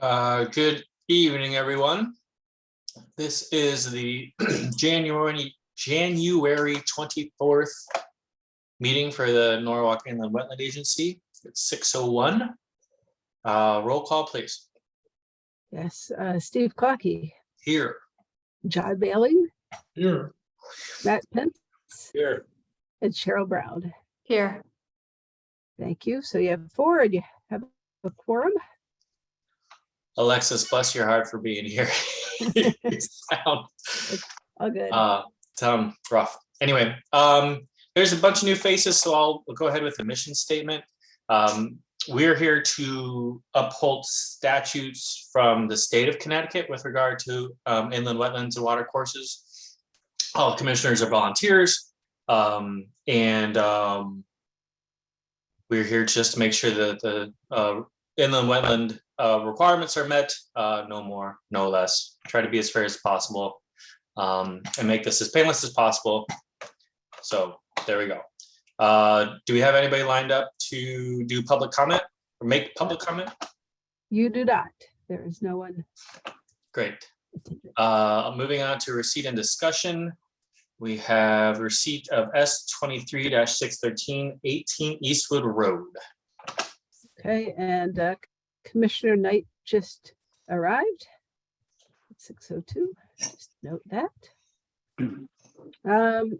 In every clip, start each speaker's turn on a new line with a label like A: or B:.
A: Good evening, everyone. This is the January 24th meeting for the Norwalk Inland Wetland Agency. It's 6:01. Roll call, please.
B: Yes, Steve Clockey,
A: Here.
B: John Bailey,
A: Here.
B: Matt Pence,
A: Here.
B: and Cheryl Brown.
C: Here.
B: Thank you. So you have four and you have a quorum.
A: Alexis, bless your heart for being here. You
B: All good.
A: sound rough. Anyway, there's a bunch of new faces, so I'll go ahead with the mission statement. We're here to uphold statutes from the state of Connecticut with regard to inland wetlands and water courses. All commissioners are volunteers, and we're here just to make sure that the inland wetland requirements are met, no more, no less. Try to be as fair as possible, and make this as painless as possible. So there we go. Do we have anybody lined up to do public comment or make public comment?
B: You do not. There is no one.
A: Great. Moving on to receipt and discussion. We have receipt of S23-613, 18 Eastwood Road.
B: Okay, and Commissioner Knight just arrived at 6:02. Just note that.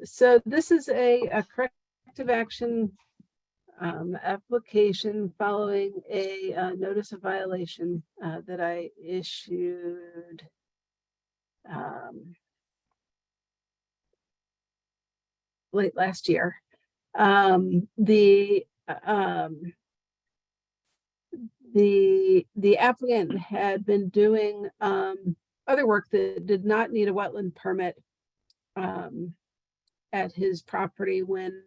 B: So this is a corrective action application following a notice of violation that I issued late last year. The applicant had been doing other work that did not need a wetland permit at his property when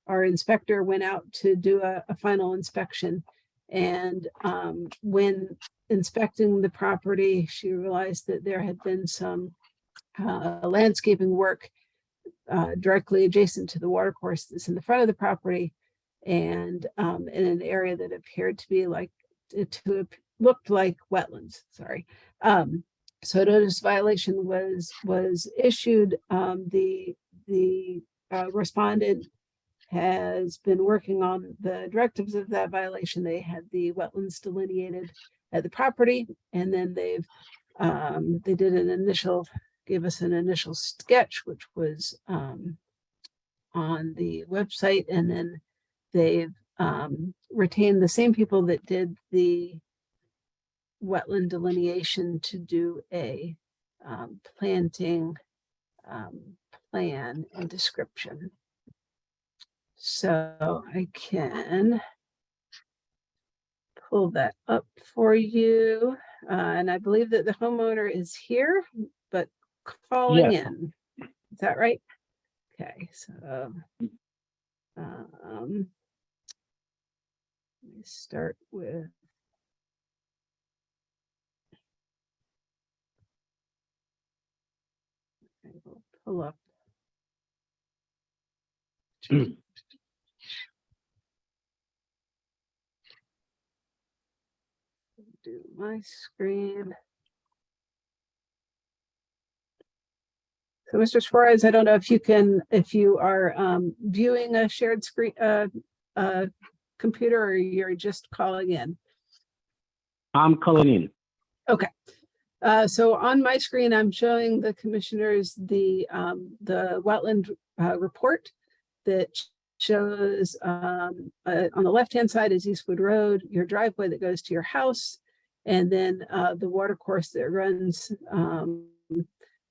B: our inspector went out to do a final inspection. And when inspecting the property, she realized that there had been some landscaping work directly adjacent to the watercourse that's in the front of the property, and in an area that appeared to be looked like wetlands. Sorry. So a notice violation was issued. The respondent has been working on the directives of that violation. They had the wetlands delineated at the property, and then they gave us an initial sketch, which was on the website, and then they've retained the same people that did the wetland delineation to do a planting plan and description. So I can pull that up for you. And I believe that the homeowner is here, but calling in. Is that right? Okay, so let me start with I will pull up do my screen. So Mr. Suarez, I don't know if you are viewing a shared screen computer, or you're just calling in.
D: I'm calling in.
B: Okay. So on my screen, I'm showing the commissioners the wetland report that shows on the left-hand side is Eastwood Road, your driveway that goes to your house, and then the water course that runs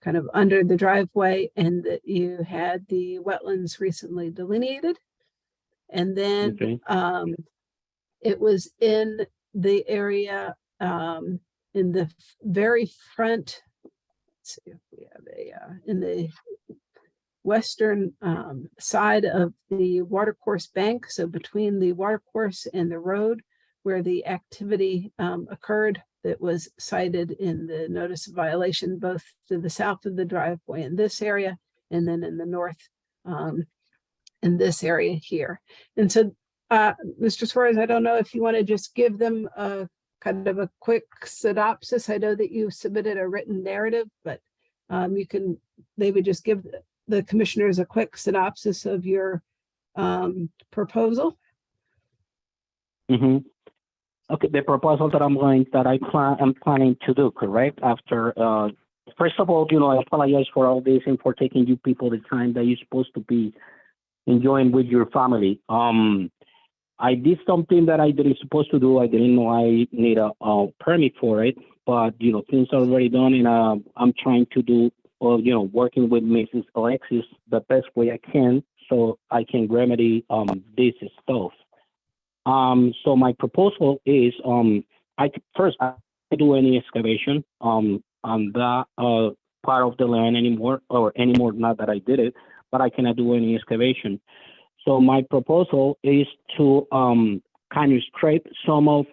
B: kind of under the driveway, and that you had the wetlands recently delineated. And then it was in the area in the very front. Let's see if we have in the western side of the watercourse bank. So between the watercourse and the road where the activity occurred, that was cited in the notice of violation, both to the south of the driveway in this area, and then in the north in this area here. And so Mr. Suarez, I don't know if you want to just give them a kind of a quick synopsis. I know that you submitted a written narrative, but you can maybe just give the commissioners a quick synopsis of your proposal.
D: Mm-hmm. Okay, the proposal that I'm planning to do, correct? After, first of all, I apologize for all this and for taking you people the time that you're supposed to be enjoying with your family. I did something that I didn't supposed to do. I didn't know I need a permit for it, but things are already done, and I'm trying to do, working with Mrs. Alexis the best way I can, so I can remedy this stuff. So my proposal is I do any excavation on that part of the land anymore, not that I did it, but I cannot do any excavation. So my proposal is to kind of scrape some of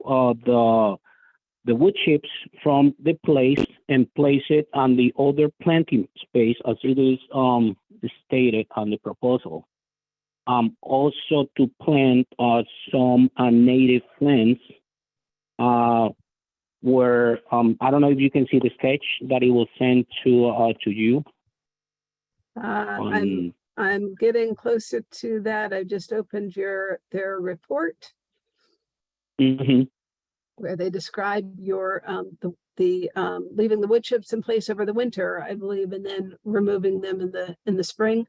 D: the wood chips from the place and place it on the other planting space as it is stated on the proposal. Also to plant some native plants where I don't know if you can see the sketch that it will send to you.
B: I'm getting closer to that. I just opened their report.
D: Mm-hmm.
B: Where they describe your leaving the wood chips in place over the winter, I believe, and then removing them in the spring.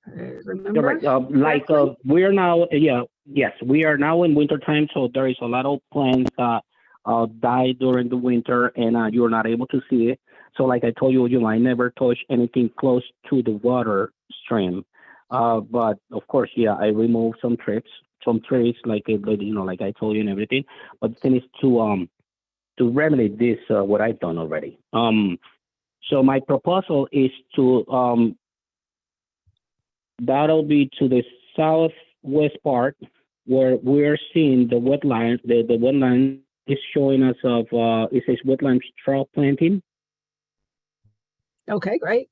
B: Remember?
D: Right. We're now, yes, we are now in winter time, so there is a lot of plants that die during the winter, and you're not able to see it. So, like I told you, I never touch anything close to the water stream. But of course, I removed some trees, like like I told you and everything. But the thing is to remedy this, what I've done already. So my proposal is to that'll be to the southwest part where we're seeing the wetland. The wetland is showing us of it says wetland straw planting.
B: Okay, great.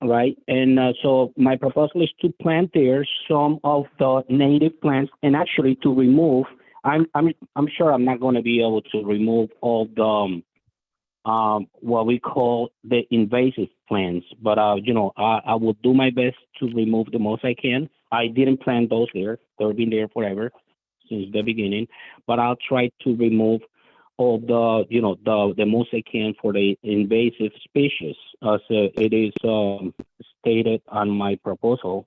D: Right, and so my proposal is to plant there some of the native plants, and actually to remove. I'm sure I'm not going to be able to remove all the what we call the invasive plants, but I will do my best to remove the most I can. I didn't plant those there; they've been there forever since the beginning, but I'll try to remove all the most I can for the invasive species, as it is stated on my proposal,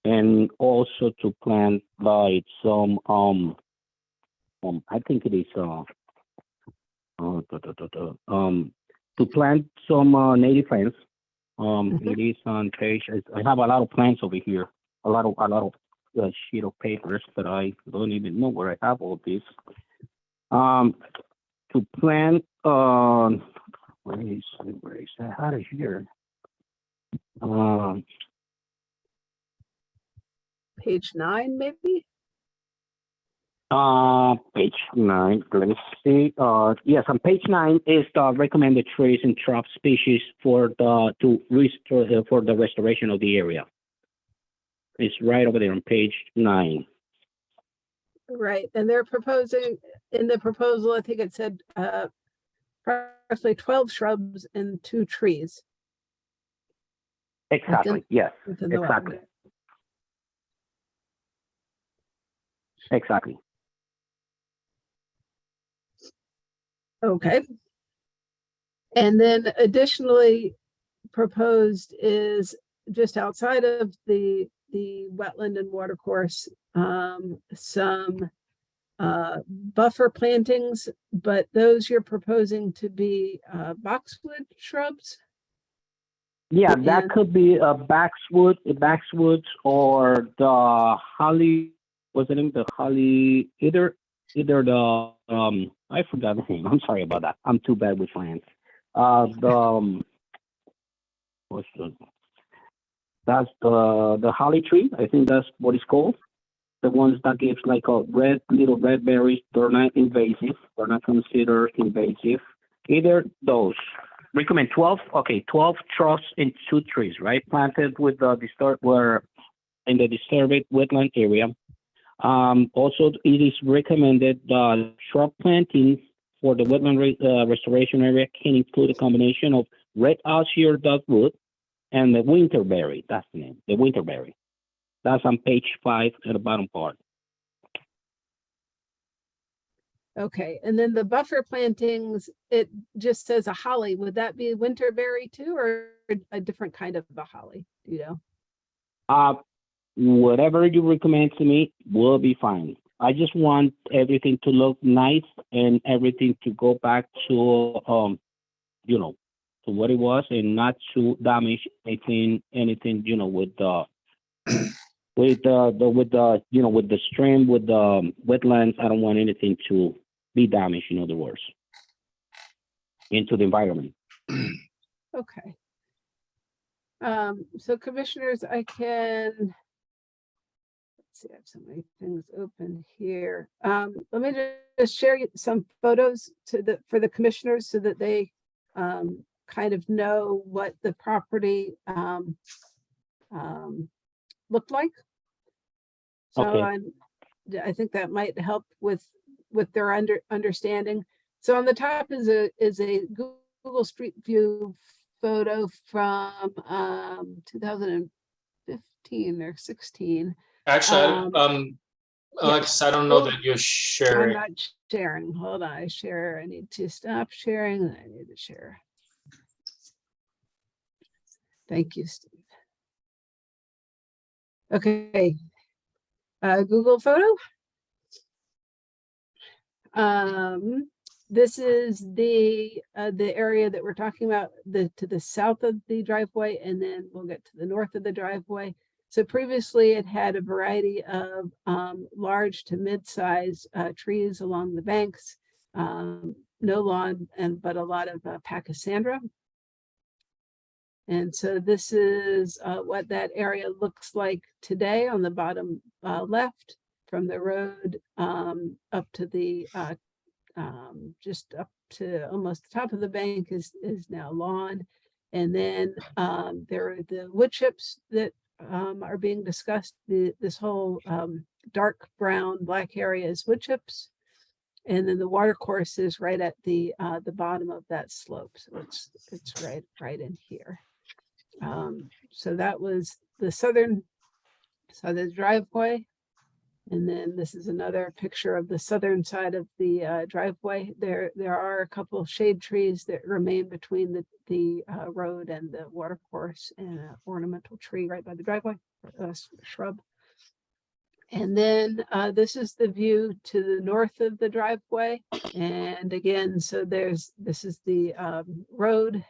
D: and also to plant like some I think it is to plant some native plants. It is on page. I have a lot of plants over here. A lot of sheet of papers that I don't even know where I have all this. To plant where is that? How is here?
B: Page 9, maybe.
D: Page 9. Let's see. Yes, on page 9 is the recommended trees and shrub species for the restoration of the area. It's right over there on page 9.
B: Right, and they're proposing in the proposal, I think it said approximately 12 shrubs and 2 trees.
D: Exactly. Yes.
B: Exactly.
D: Wetland. Exactly.
B: Okay. And then additionally proposed is just outside of the wetland and watercourse, some buffer plantings, but those you're proposing to be boxwood shrubs?
D: Yeah, that could be a baxwoods or the holly. What's the name? The holly, either the I forgot the name. I'm sorry about that. I'm too bad with plants. That's the holly tree. I think that's what it's called. The ones that gives like a little red berries. They're not invasive. They're not considered invasive. Either those. Recommend 12. Okay, 12 truss and 2 trees, right? Planted with the disturbed wetland area. Also, it is recommended shrub planting for the wetland restoration area can include a combination of red osier dogwood and the winterberry. That's the name, the winterberry. That's on page 5 at the bottom part.
B: Okay, and then the buffer plantings, it just says a holly. Would that be winterberry too, or a different kind of a holly? Do you know?
D: Whatever you recommend to me will be fine. I just want everything to look nice and everything to go back to you know, to what it was, and not to damage anything you know, with the with the you know, with the stream, with the wetlands. I don't want anything to be damaged, in other words, into the environment.
B: Okay. So commissioners, I can, let's see, I have so many things open here. Let me just share some photos for the commissioners so that they kind of know what the property looked like. So
D: Okay.
B: I think that might help with their understanding. So on the top is a Google Street View photo from 2015 or 16.
A: Actually, Alexis, I don't know
B: Oh,
A: that you're
B: I'm
A: sharing.
B: not sharing. Hold on, I need to stop sharing. I need to share. Thank you, Steve. Okay. Google photo. This is the area that we're talking about, to the south of the driveway, and then we'll get to the north of the driveway. So previously it had a variety of large to mid-size trees along the banks, no lawn, but a lot of Pachysandra. And so this is what that area looks like today on the bottom left, from the road up to the just up to almost the top of the bank is now lawn. And then there are the wood chips that are being discussed. This whole dark brown black area is wood chips. And then the water course is right at the bottom of that slope. So it's right in here. So that was the southern driveway. And then this is another picture of the southern side of the driveway. There are a couple of shade trees that remain between the road and the water course, and an ornamental tree right by the driveway, shrub. And then this is the view to the north of the driveway. And again, so this is the road.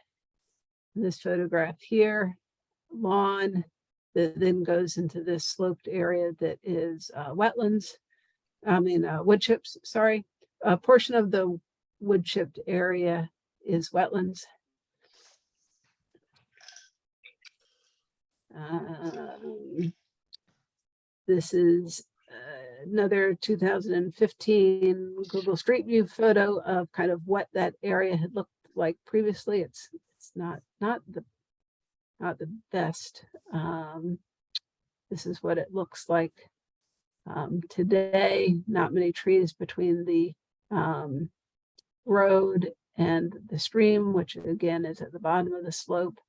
B: This photograph here, lawn, that then goes into this sloped area that is wetlands. Wood chips, sorry. A portion of the wood chipped area is wetlands. This is another 2015 Google Street View photo of kind of what that area had looked like previously. It's not the best. This is what it looks like today. Not many trees between the road and the stream, which again is at the bottom of the slope.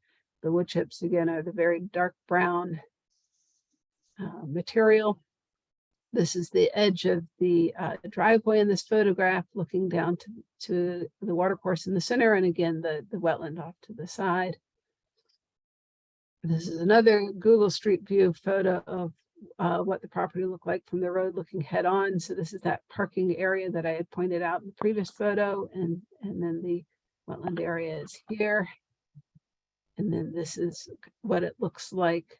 B: The wood chips again are the very dark brown material. This is the edge of the driveway in this photograph, looking down to the water course in the center, and again the wetland off to the side. This is another Google Street View photo of what the property looked like from the road looking head on. So this is that parking area that I had pointed out in the previous photo, and then the wetland area is here. And then this is what it looks like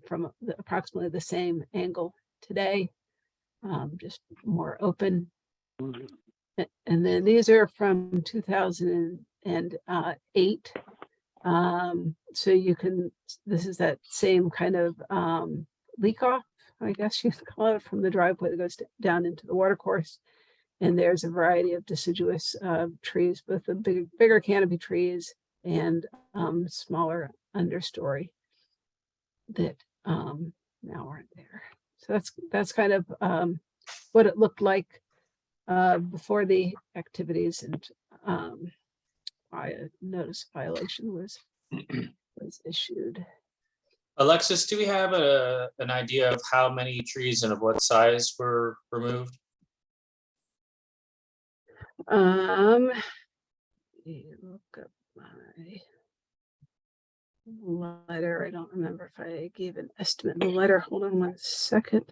B: from approximately the same angle today, just more open. And then these are from 2008. So you can, this is that same kind of leak off, I guess you could call it, from the driveway that goes down into the water course. And there's a variety of deciduous trees, both the bigger canopy trees and smaller understory that now aren't there. So that's kind of what it looked like before the activities, and a notice of violation was issued.
A: Alexis, do we have an idea of how many trees and of what size were removed?
B: Let me look up my letter. I don't remember if I gave an estimate in the letter. Hold on 1 second.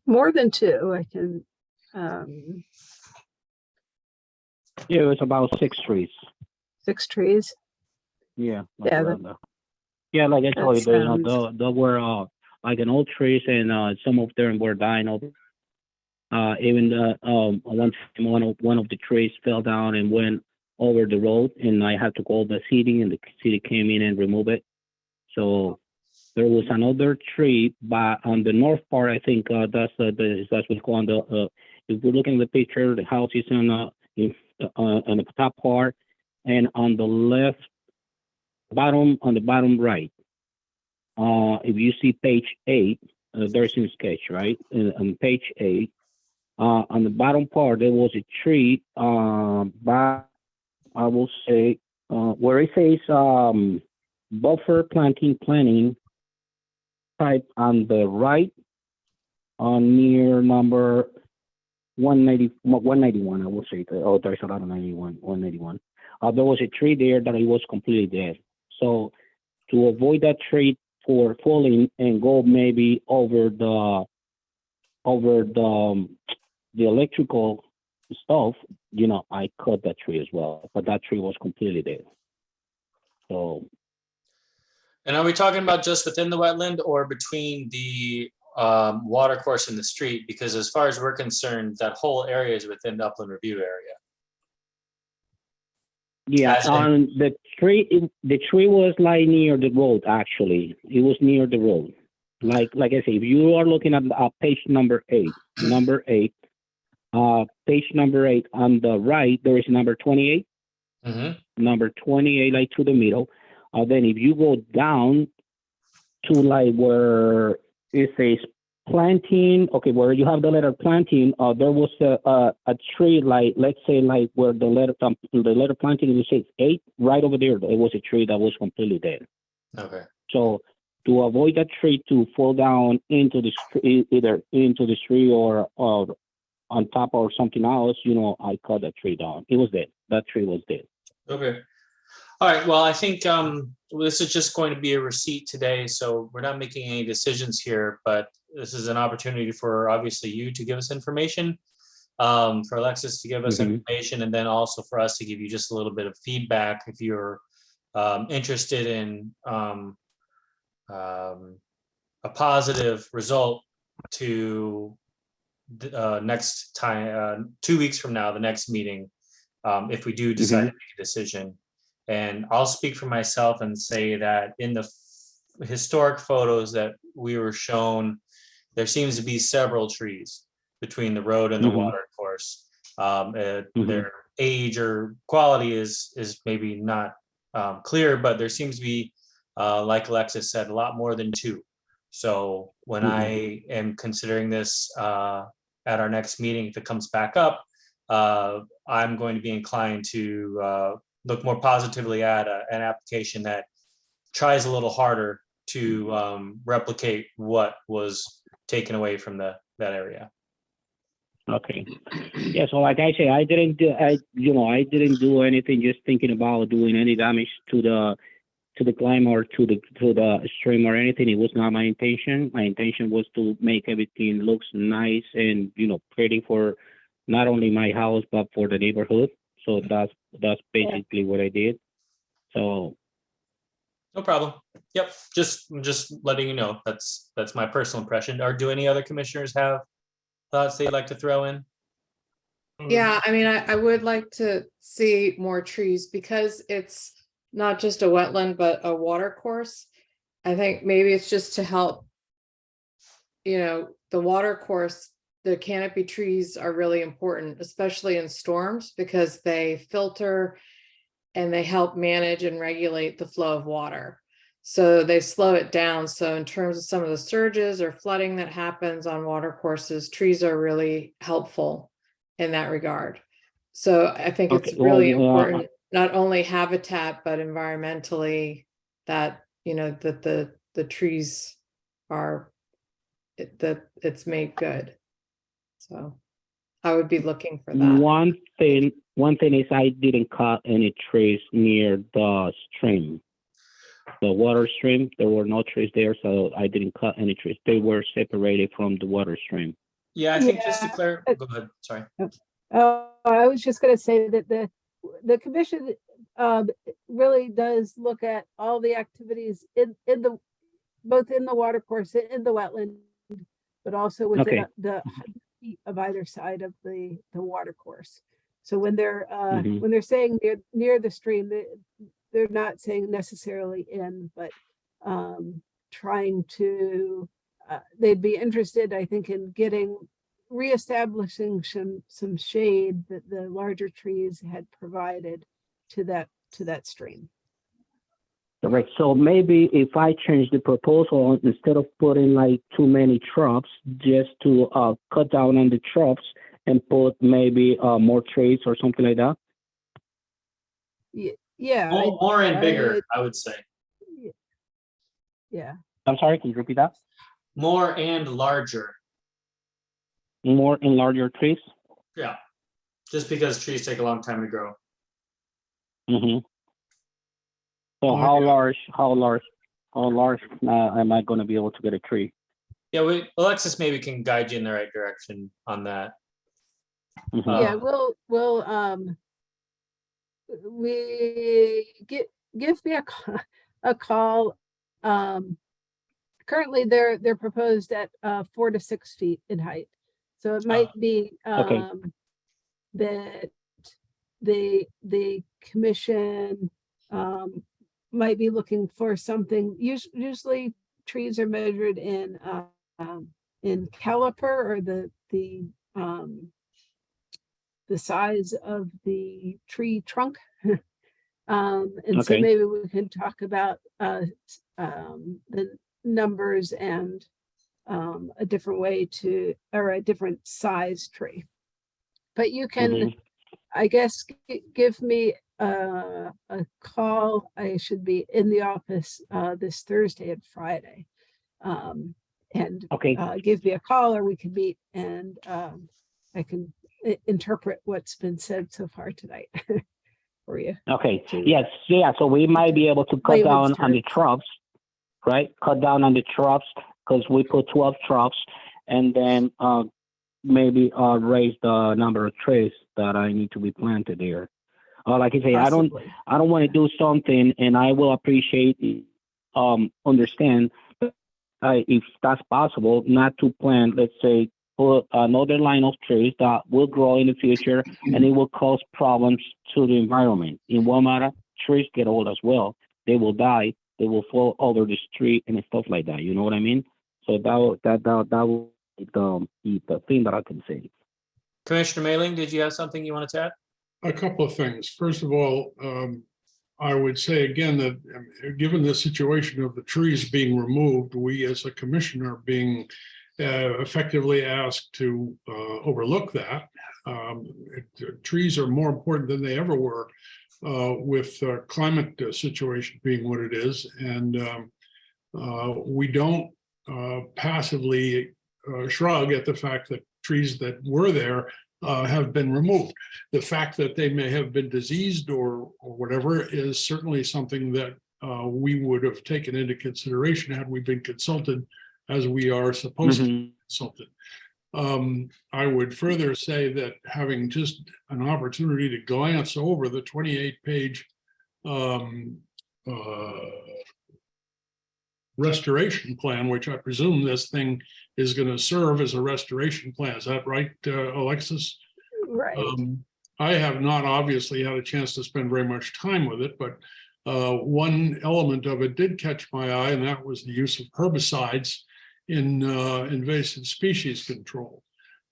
B: More than 2, I can.
D: Yeah, it was about 6 trees.
B: 6 trees.
D: Yeah.
B: Yeah,
D: Yeah, like I told you,
B: sounds-
D: there were like an old trees, and some of them were dying off. Even one of the trees fell down and went over the road, and I had to call the city, and the city came in and removed it. So there was another tree, but on the north part, I think that's what's called the. If we're looking at the picture, the house is on the top part, and on the left bottom, on the bottom right. If you see page 8, there's a sketch, right? On page 8, on the bottom part, there was a tree, but I will say, where it says buffer planting type on the right, near number 191, I will say. Oh, there's a lot of 191. There was a tree there that it was completely dead. So to avoid that tree for falling and go maybe over the electrical stuff, I cut that tree as well, but that tree was completely dead. So.
A: And are we talking about just within the wetland or between the water course and the street? Because as far as we're concerned, that whole area is within the upland review area.
D: Yeah,
A: As in-
D: on the tree was like near the road. Actually, it was near the road. Like I say, if you are looking at page number 8, page number 8 on the right, there is number 28.
A: Mm-hmm.
D: Number 28, like to the middle. Then if you go down to like where it says planting, okay, where you have the letter planting, there was a tree, like let's say like where the letter planting, it says 8, right over there. It was a tree that was completely dead.
A: Okay.
D: So to avoid that tree to fall down into the street, either into the street or on top or something else, I cut that tree down. It was dead. That tree was dead.
A: Okay. All right. Well, I think this is just going to be a receipt today, so we're not making any decisions here, but this is an opportunity for obviously you to give us information, for Alexis to give us information, and then also for us to give you just a little bit of feedback if you're interested in a positive result to next time, 2 weeks from now, the next meeting, if we do decide to make a decision. And I'll speak for myself and say that in the historic photos that we were shown, there seems to be several trees between the road and the water course. Their age or quality is maybe not clear, but there seems to be, like Alexis said, a lot more than 2. So when I am considering this at our next meeting, if it comes back up, I'm going to be inclined to look more positively at an application that tries a little harder to replicate what was taken away from that area.
D: Okay. Yeah. So like I say, I didn't do anything. Just thinking about doing any damage to the climb or to the stream or anything. It was not my intention. My intention was to make everything looks nice and pretty for not only my house but for the neighborhood. So that's basically what I did. So.
A: No problem. Yep. Just letting you know. That's my personal impression. Or do any other commissioners have thoughts they'd like to throw in?
C: Yeah, I mean, I would like to see more trees because it's not just a wetland, but a water course. I think maybe it's just to help, the water course, the canopy trees are really important, especially in storms, because they filter and they help manage and regulate the flow of water. So they slow it down. So in terms of some of the surges or flooding that happens on water courses, trees are really helpful in that regard. So I think it's
D: Okay, well,
C: really important, not only habitat, but environmentally, that, you know, that the trees are, that it's made good. So I would be looking for that.
D: One thing is I didn't cut any trees near the stream, the water stream. There were no trees there, so I didn't cut any trees. They were separated from the water stream.
A: Yeah, I think just to
B: Yeah.
A: clarify, go ahead, sorry.
B: I was just gonna say that the commission really does look at all the activities in the, both in the water course, in the wetland, but also within
D: Okay.
B: the 100 feet of either side of the water course. So when they're
D: Mhm.
B: when they're saying near the stream, they're not saying necessarily in, but trying to they'd be interested, I think, in getting reestablishing some shade that the larger trees had provided to that stream.
D: Correct. So maybe if I change the proposal, instead of putting like too many shrubs, just to cut down on the shrubs and put maybe more trees or something like that.
B: Yeah.
A: More and bigger,
B: I-
A: I would say.
B: Yeah.
D: I'm sorry, can you repeat that?
A: More and larger.
D: More and larger trees.
A: Yeah. Just because trees take a long time to grow.
D: Mm-hmm. So
E: Oh,
D: how
E: yeah.
D: large am I going to be able to get a tree?
A: Yeah, Alexis maybe can guide you in the right direction on that.
D: Mhm.
B: Yeah, we'll give me a call. Currently they're proposed at 4 to 6 feet in height. So it might be
D: Okay.
B: that the commission might be looking for something. Usually trees are measured in caliper, or the size of the tree trunk. And so
D: Okay.
B: maybe we can talk about the numbers and a different way to, or a different size tree. But you can,
D: Mhm.
B: I guess, give me a call. I should be in the office this Thursday and Friday. And
D: Okay.
B: give me a call, or we can meet, and I can interpret what's been said so far tonight for you.
D: Okay.
B: to-
D: Yes. Yeah. So we might be able to cut
B: Layman's
D: down on the
B: terms.
D: shrubs, right? Cut down on the shrubs because we put 12 shrubs, and then maybe raise the number of trees that I need to be planted there. Like I say,
B: Possibly.
D: I don't want to do something, and I will appreciate, understand if that's possible, not to plant, let's say, put another line of trees that will grow in the future, and it will cause problems to the environment. In Walmart, trees get old as well. They will die. They will fall over the street and stuff like that. You know what I mean? So that will be the thing that I can say.
A: Commissioner Mailing, did you have something you wanted to add?
E: A couple of things. First of all, I would say again that given the situation of the trees being removed, we as a commission are being effectively asked to overlook that. Trees are more important than they ever were with climate situation being what it is. And we don't passively shrug at the fact that trees that were there have been removed. The fact that they may have been diseased or whatever is certainly something that we would have taken into consideration had we been consulted, as we are supposed to be consulted. I would further say that having just an opportunity to glance over the 28-page restoration plan, which I presume this thing is going to serve as a restoration plan. Is that right, Alexis?
B: Right.
E: I have not obviously had a chance to spend very much time with it, but one element of it did catch my eye, and that was the use of herbicides in invasive species control.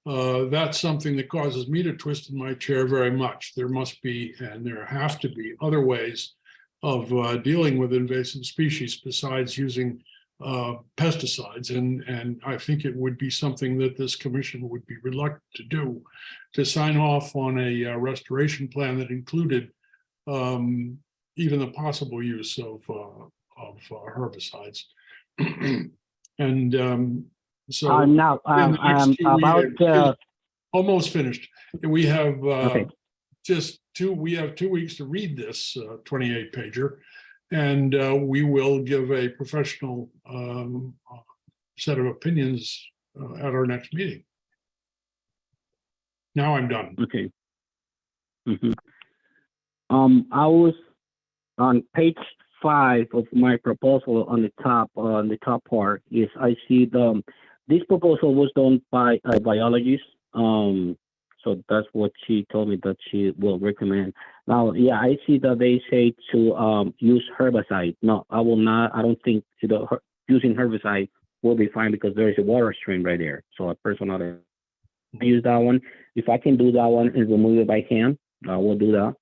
E: That's something that causes me to twist in my chair very much. There must be, and there have to be, other ways of dealing with invasive species besides using pesticides. And I think it would be something that this commission would be reluctant to do, to sign off on a restoration plan that included even the possible use of herbicides. And so
D: Now,
E: in the next 2
D: about,
E: almost finished. And we have
D: okay.
E: we have 2 weeks to read this 28 pager, and we will give a professional set of opinions at our next meeting. Now I'm done.
D: Okay. I was on page 5 of my proposal on the top part is I see this proposal was done by a biologist. So that's what she told me that she will recommend. Now, yeah, I see that they say to use herbicide. No, I will not. I don't think using herbicide will be fine because there is a water stream right there. So I personally use that one. If I can do that one and remove it by hand, I will do that.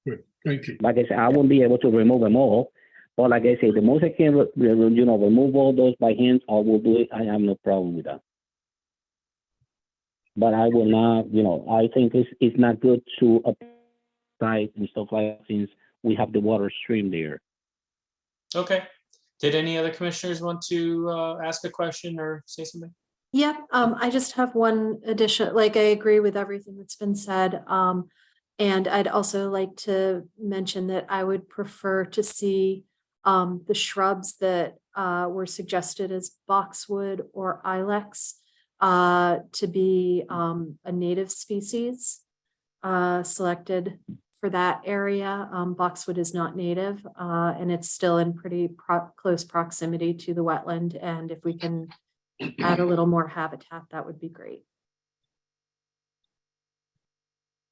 E: Good, thank you.
D: Like I said, I won't be able to remove them all, but like I say, the most I can, remove all those by hand, I will do it. I have no problem with that. But I will not, I think it's not good to apply and stuff like that since we have the water stream there.
A: Okay. Did any other commissioners want to ask a question or say something?
F: Yeah, I just have one addition, like I agree with everything that's been said. And I'd also like to mention that I would prefer to see the shrubs that were suggested as boxwood or ilex to be a native species selected for that area. Boxwood is not native and it's still in pretty close proximity to the wetland. And if we can add a little more habitat, that would be great.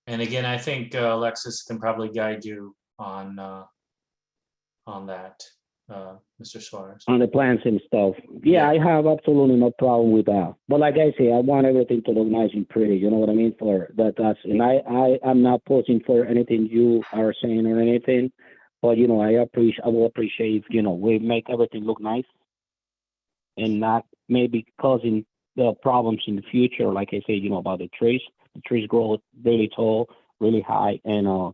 A: And again, I think Alexis can probably guide you on that, Mr. Suarez.
D: On the plants and stuff. Yeah, I have absolutely no problem with that. But like I say, I want everything to look nice and pretty. You know what I mean? And I'm not posing for anything you are saying or anything. But I will appreciate if, we make everything look nice and not maybe causing the problems in the future. Like I say, about the trees. The trees grow really tall, really high, and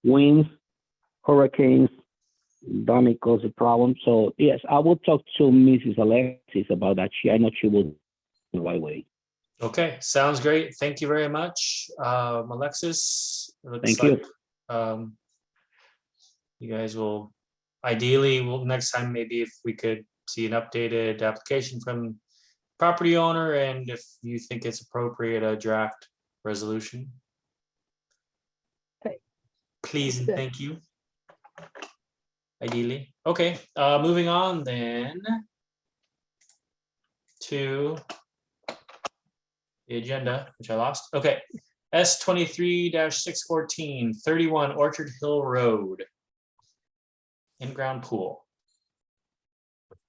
D: winds, hurricanes, that may cause a problem. So yes, I will talk to Mrs. Alexis about that. I know she will the right way.
A: Okay, sounds great. Thank you very much, Alexis.
D: Thank you.
A: You guys will ideally, next time maybe if we could see an updated application from property owner, and if you think it's appropriate, a draft resolution.
B: Okay.
A: Please and thank you. Ideally. Okay, moving on then to the agenda, which I lost. Okay, S23-614, 31 Orchard Hill Road. In-ground pool.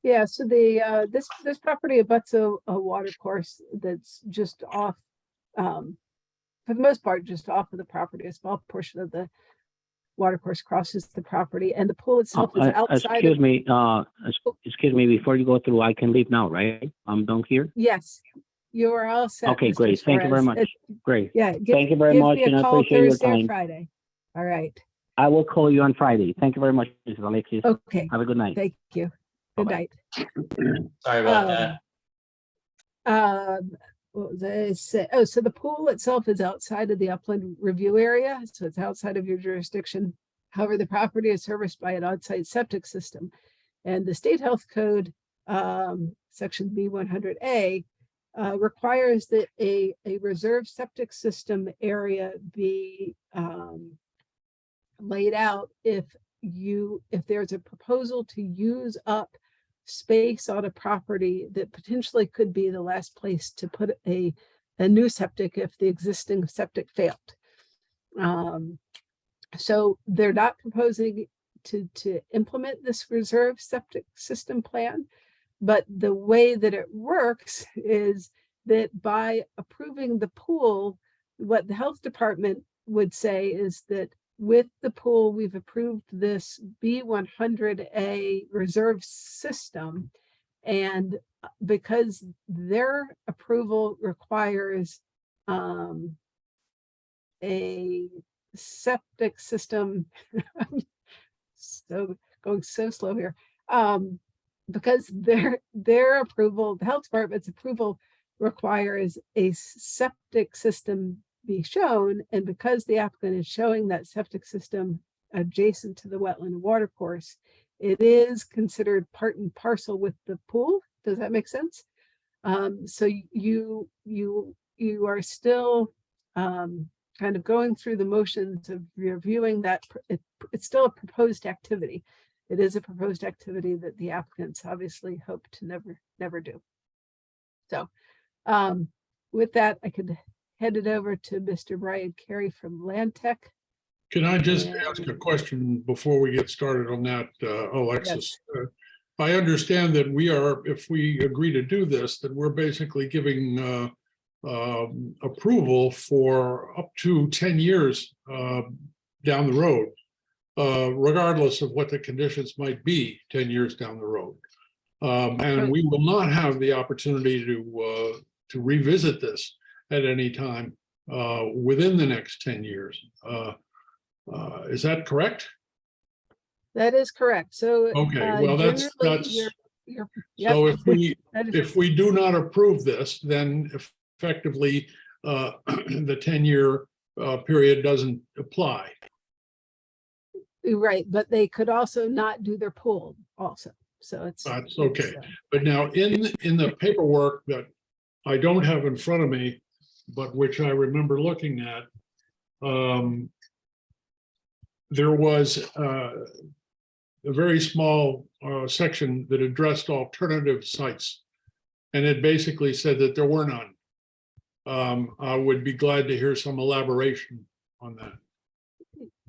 B: Yeah, so the this property abuts a water course that's just off, for the most part, just off of the property. A small portion of the water course crosses the property, and the pool itself is outside.
D: Excuse me, before you go through, I can leave now, right? I'm done here?
B: Yes, you are all set.
D: Okay,
B: Mr.
D: great. Thank you very
B: Suarez.
D: much. Great.
B: Yeah.
D: Thank you very
B: give
D: much,
B: me a
D: and I
B: call
D: appreciate your
B: Thursday or
D: time.
B: Friday. All right.
D: I will call you on Friday. Thank you very much, Mrs. Alexis.
B: Okay.
D: Have a good night.
B: Thank you. Good
A: Bye-bye.
B: night.
A: Sorry about that.
B: What was I say? Oh, so the pool itself is outside of the upland review area, so it's outside of your jurisdiction. However, the property is serviced by an on-site septic system, and the state health code, section B100A, requires that a reserve septic system area be laid out if there's a proposal to use up space on a property that potentially could be the last place to put a new septic if the existing septic failed. So they're not proposing to implement this reserve septic system plan, but the way that it works is that by approving the pool, what the health department would say is that with the pool, we've approved this B100A reserve system. And because their approval requires a septic system, so going so slow here, because their approval, the health department's approval requires a septic system be shown, and because the applicant is showing that septic system adjacent to the wetland and water course, it is considered part and parcel with the pool. Does that make sense? So you are still kind of going through the motions of reviewing that. It's still a proposed activity. It is a proposed activity that the applicants obviously hope to never do. So with that, I could head it over to Mr. Brian Carey from Land Tech.
E: Can I just
B: And-
E: ask a question before we get started on that, Alexis?
B: Yes.
E: I understand that we are, if we agree to do this, that we're basically giving approval for up to 10 years down the road, regardless of what the conditions might be 10 years down the road. And we will not have the opportunity to revisit this at any time within the next 10 years. Is that correct?
B: That is correct. So
E: Okay, well, that's
B: generally, yep,
E: so
B: that is-
E: if we do not approve this, then effectively the 10-year period doesn't apply.
B: right, but they could also not do their pool also. So it's
E: That's okay. But now in the paperwork that I don't have in front of me, but which I remember looking at, there was a very small section that addressed alternative sites. And it basically said that there were none. I would be glad to hear some elaboration on that.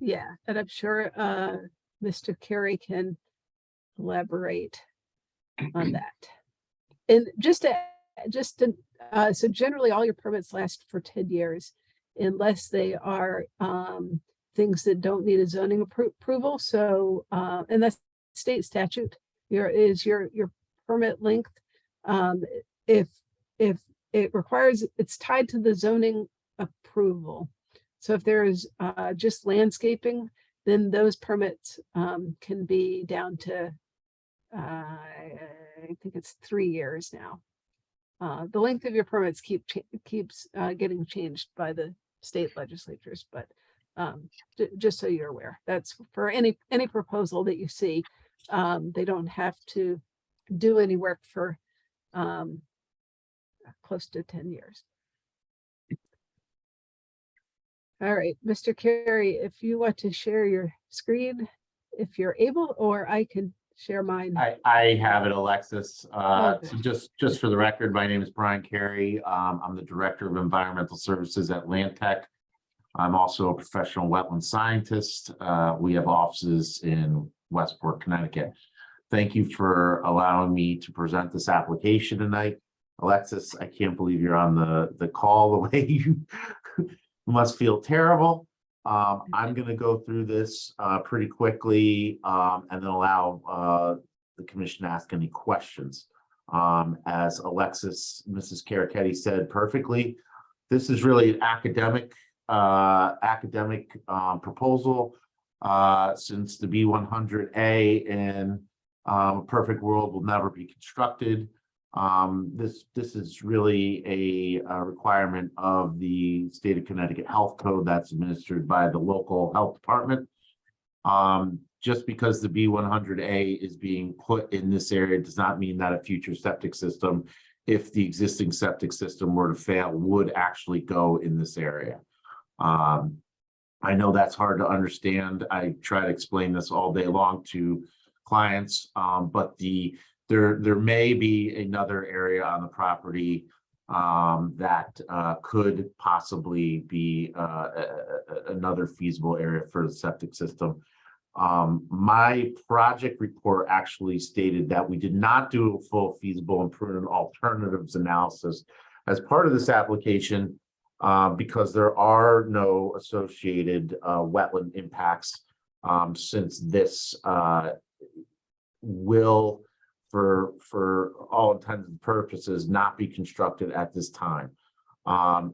B: Yeah, and I'm sure Mr. Carey can elaborate on that. And so generally all your permits last for 10 years unless they are things that don't need a zoning approval. So and that's state statute. Your permit length. If it requires, it's tied to the zoning approval. So if there is just landscaping, then those permits can be down to I think it's 3 years now. The length of your permits keeps getting changed by the state legislatures, but just so you're aware, that's for any proposal that you see. They don't have to do any work for close to 10 years. All right, Mr. Carey, if you want to share your screen, if you're able, or I can share mine.
G: I have it, Alexis.
B: Okay.
G: So just for the record, my name is Brian Carey. I'm the Director of Environmental Services at Land Tech. I'm also a professional wetland scientist. We have offices in Westport, Connecticut. Thank you for allowing me to present this application tonight. Alexis, I can't believe you're on the call the way you must feel terrible. I'm going to go through this pretty quickly and then allow the commission to ask any questions. As Alexis, Mrs. Carachetti said perfectly, this is really an academic proposal since the B100A in a perfect world will never be constructed. This is really a requirement of the state of Connecticut Health Code that's administered by the local health department. Just because the B100A is being put in this area does not mean that a future septic system, if the existing septic system were to fail, would actually go in this area. I know that's hard to understand. I try to explain this all day long to clients, but there may be another area on the property that could possibly be another feasible area for the septic system. My project report actually stated that we did not do a full feasible and prudent alternatives analysis as part of this application, because there are no associated wetland impacts, since this will, for all intents and purposes, not be constructed at this time.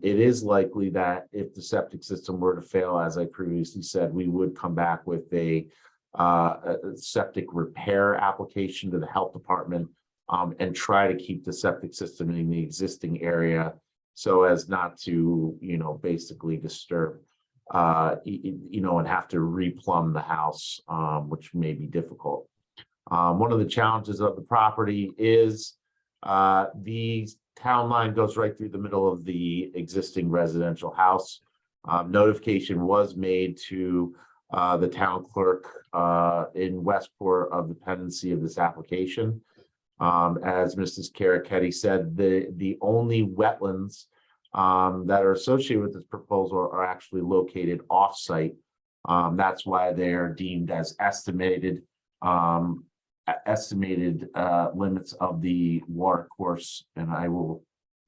G: It is likely that if the septic system were to fail, as I previously said, we would come back with a septic repair application to the health department, and try to keep the septic system in the existing area so as not to, basically disturb, and have to replumb the house, which may be difficult. One of the challenges of the property is the town line goes right through the middle of the existing residential house. Notification was made to the town clerk in Westport of the pendency of this application. As Mrs. Carachetti said, the only wetlands that are associated with this proposal are actually located off-site. That's why they are deemed as estimated limits of the water course. And I will,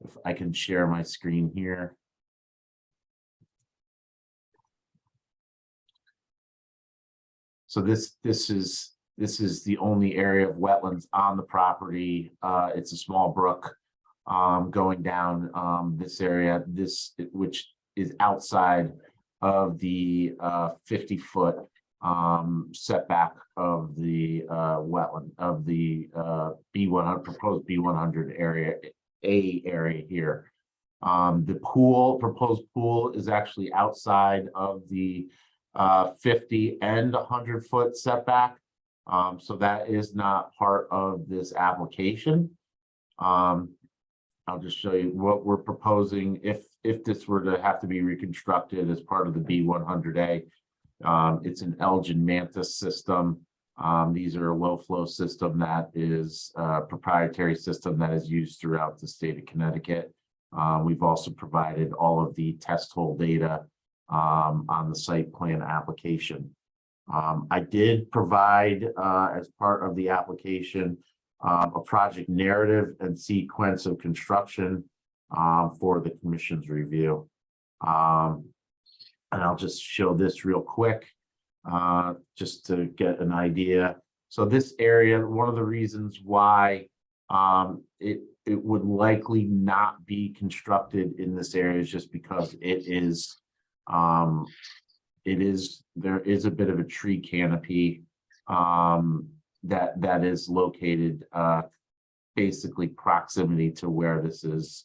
G: if I can share my screen here. So this is the only area of wetlands on the property. It's a small brook going down this area, which is outside of the 50-foot setback of the wetland of the B100 proposed B100 area here. The proposed pool is actually outside of the 50 and 100-foot setback. So that is not part of this application. I'll just show you what we're proposing if this were to have to be reconstructed as part of the B100A. It's an Elgin Mantis system. These are a low flow system that is a proprietary system that is used throughout the state of Connecticut. We've also provided all of the test hole data on the site plan application. I did provide as part of the application a project narrative and sequence of construction for the commission's review. And I'll just show this real quick just to get an idea. So this area, one of the reasons why it would likely not be constructed in this area is just because there is a bit of a tree canopy that is located basically proximity to where this is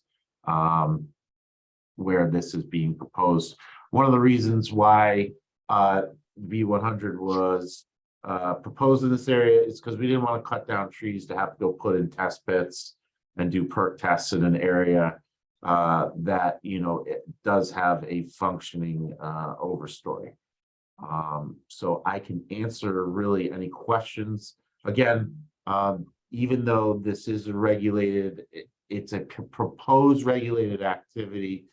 G: being proposed. One of the reasons why B100 was proposed in this area is because we didn't want to cut down trees to have to go put in test pits and do perk tests in an area that it does have a functioning overstory. So I can answer really any questions. Again, even though this is a regulated, it's a proposed regulated activity,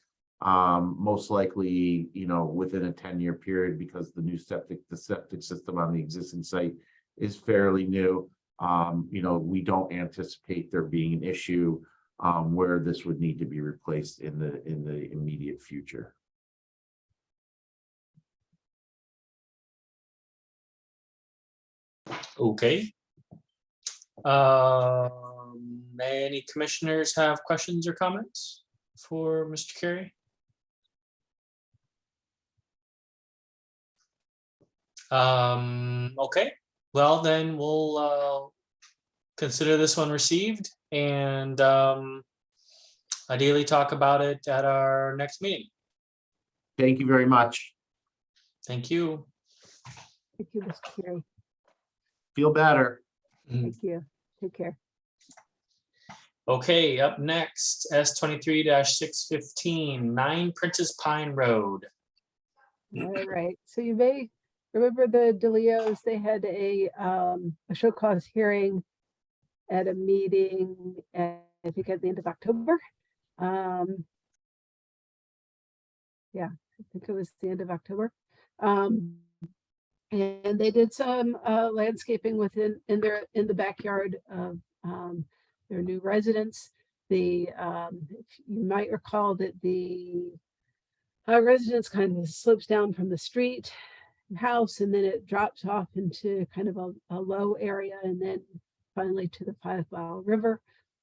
G: most likely, within a 10-year period, because the septic system on the existing site is fairly new. We don't anticipate there being an issue where this would need to be replaced in the immediate future.
A: Okay. Any commissioners have questions or comments for Mr. Carey? Okay, well then we'll consider this one received and ideally talk about it at our next meeting.
G: Thank you very much.
A: Thank you.
B: Thank you, Mr. Carey.
G: Feel better.
B: Thank you. Take care.
A: Okay, up next, S23-615, 9 Princess Pine Road.
B: All right, so you may remember the DeLeos, they had a show cause hearing at a meeting, I think at the end of October. Yeah, I think it was the end of October. And they did some landscaping in the backyard of their new residence. if you might recall that the residence kind of slopes down from the street house, and then it drops off into kind of a low area, and then finally to the 5 Mile River.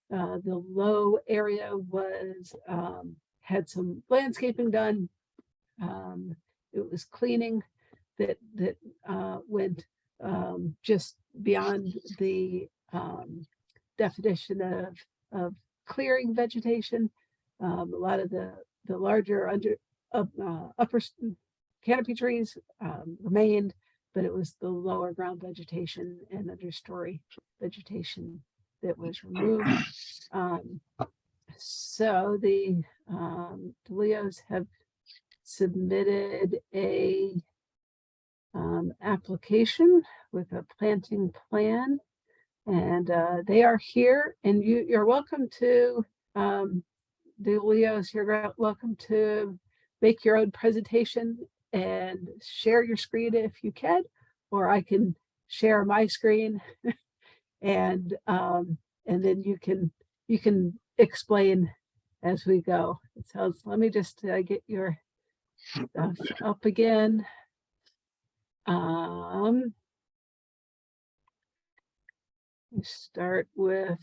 B: The low area was had some landscaping done. It was cleaning that went just beyond the definition of clearing vegetation. A lot of the larger upper canopy trees remained, but it was the lower ground vegetation and understory vegetation that was removed. So the DeLeos have submitted a application with a planting plan, and they are here, and you're welcome to DeLeos, you're welcome to make your own presentation and share your screen if you can, or I can share my screen and then you can explain as we go. So let me just get your stuff up again. We start with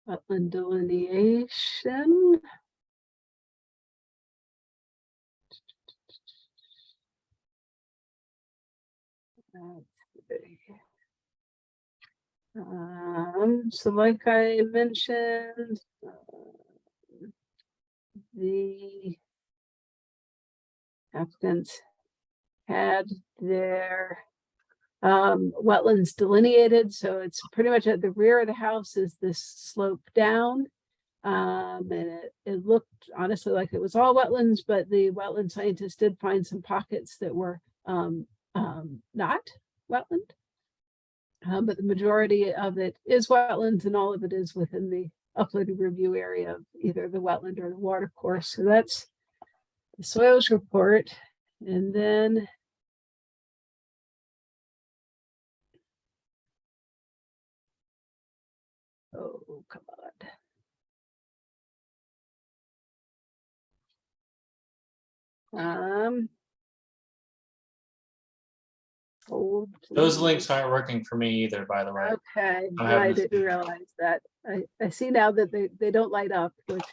B: wetland delineation. So like I mentioned, the applicants had their wetlands delineated, so it's pretty much at the rear of the house is this slope down. And it looked honestly like it was all wetlands, but the wetland scientists did find some pockets that were not wetland. But the majority of it is wetlands, and all of it is within the upland review area of either the wetland or the water course. So that's the soils report. And then oh, come on.
A: Those links aren't working for me either, by the way.
B: Okay,
A: I'm
B: I
A: having-
B: didn't realize that. I see now that they don't light up, which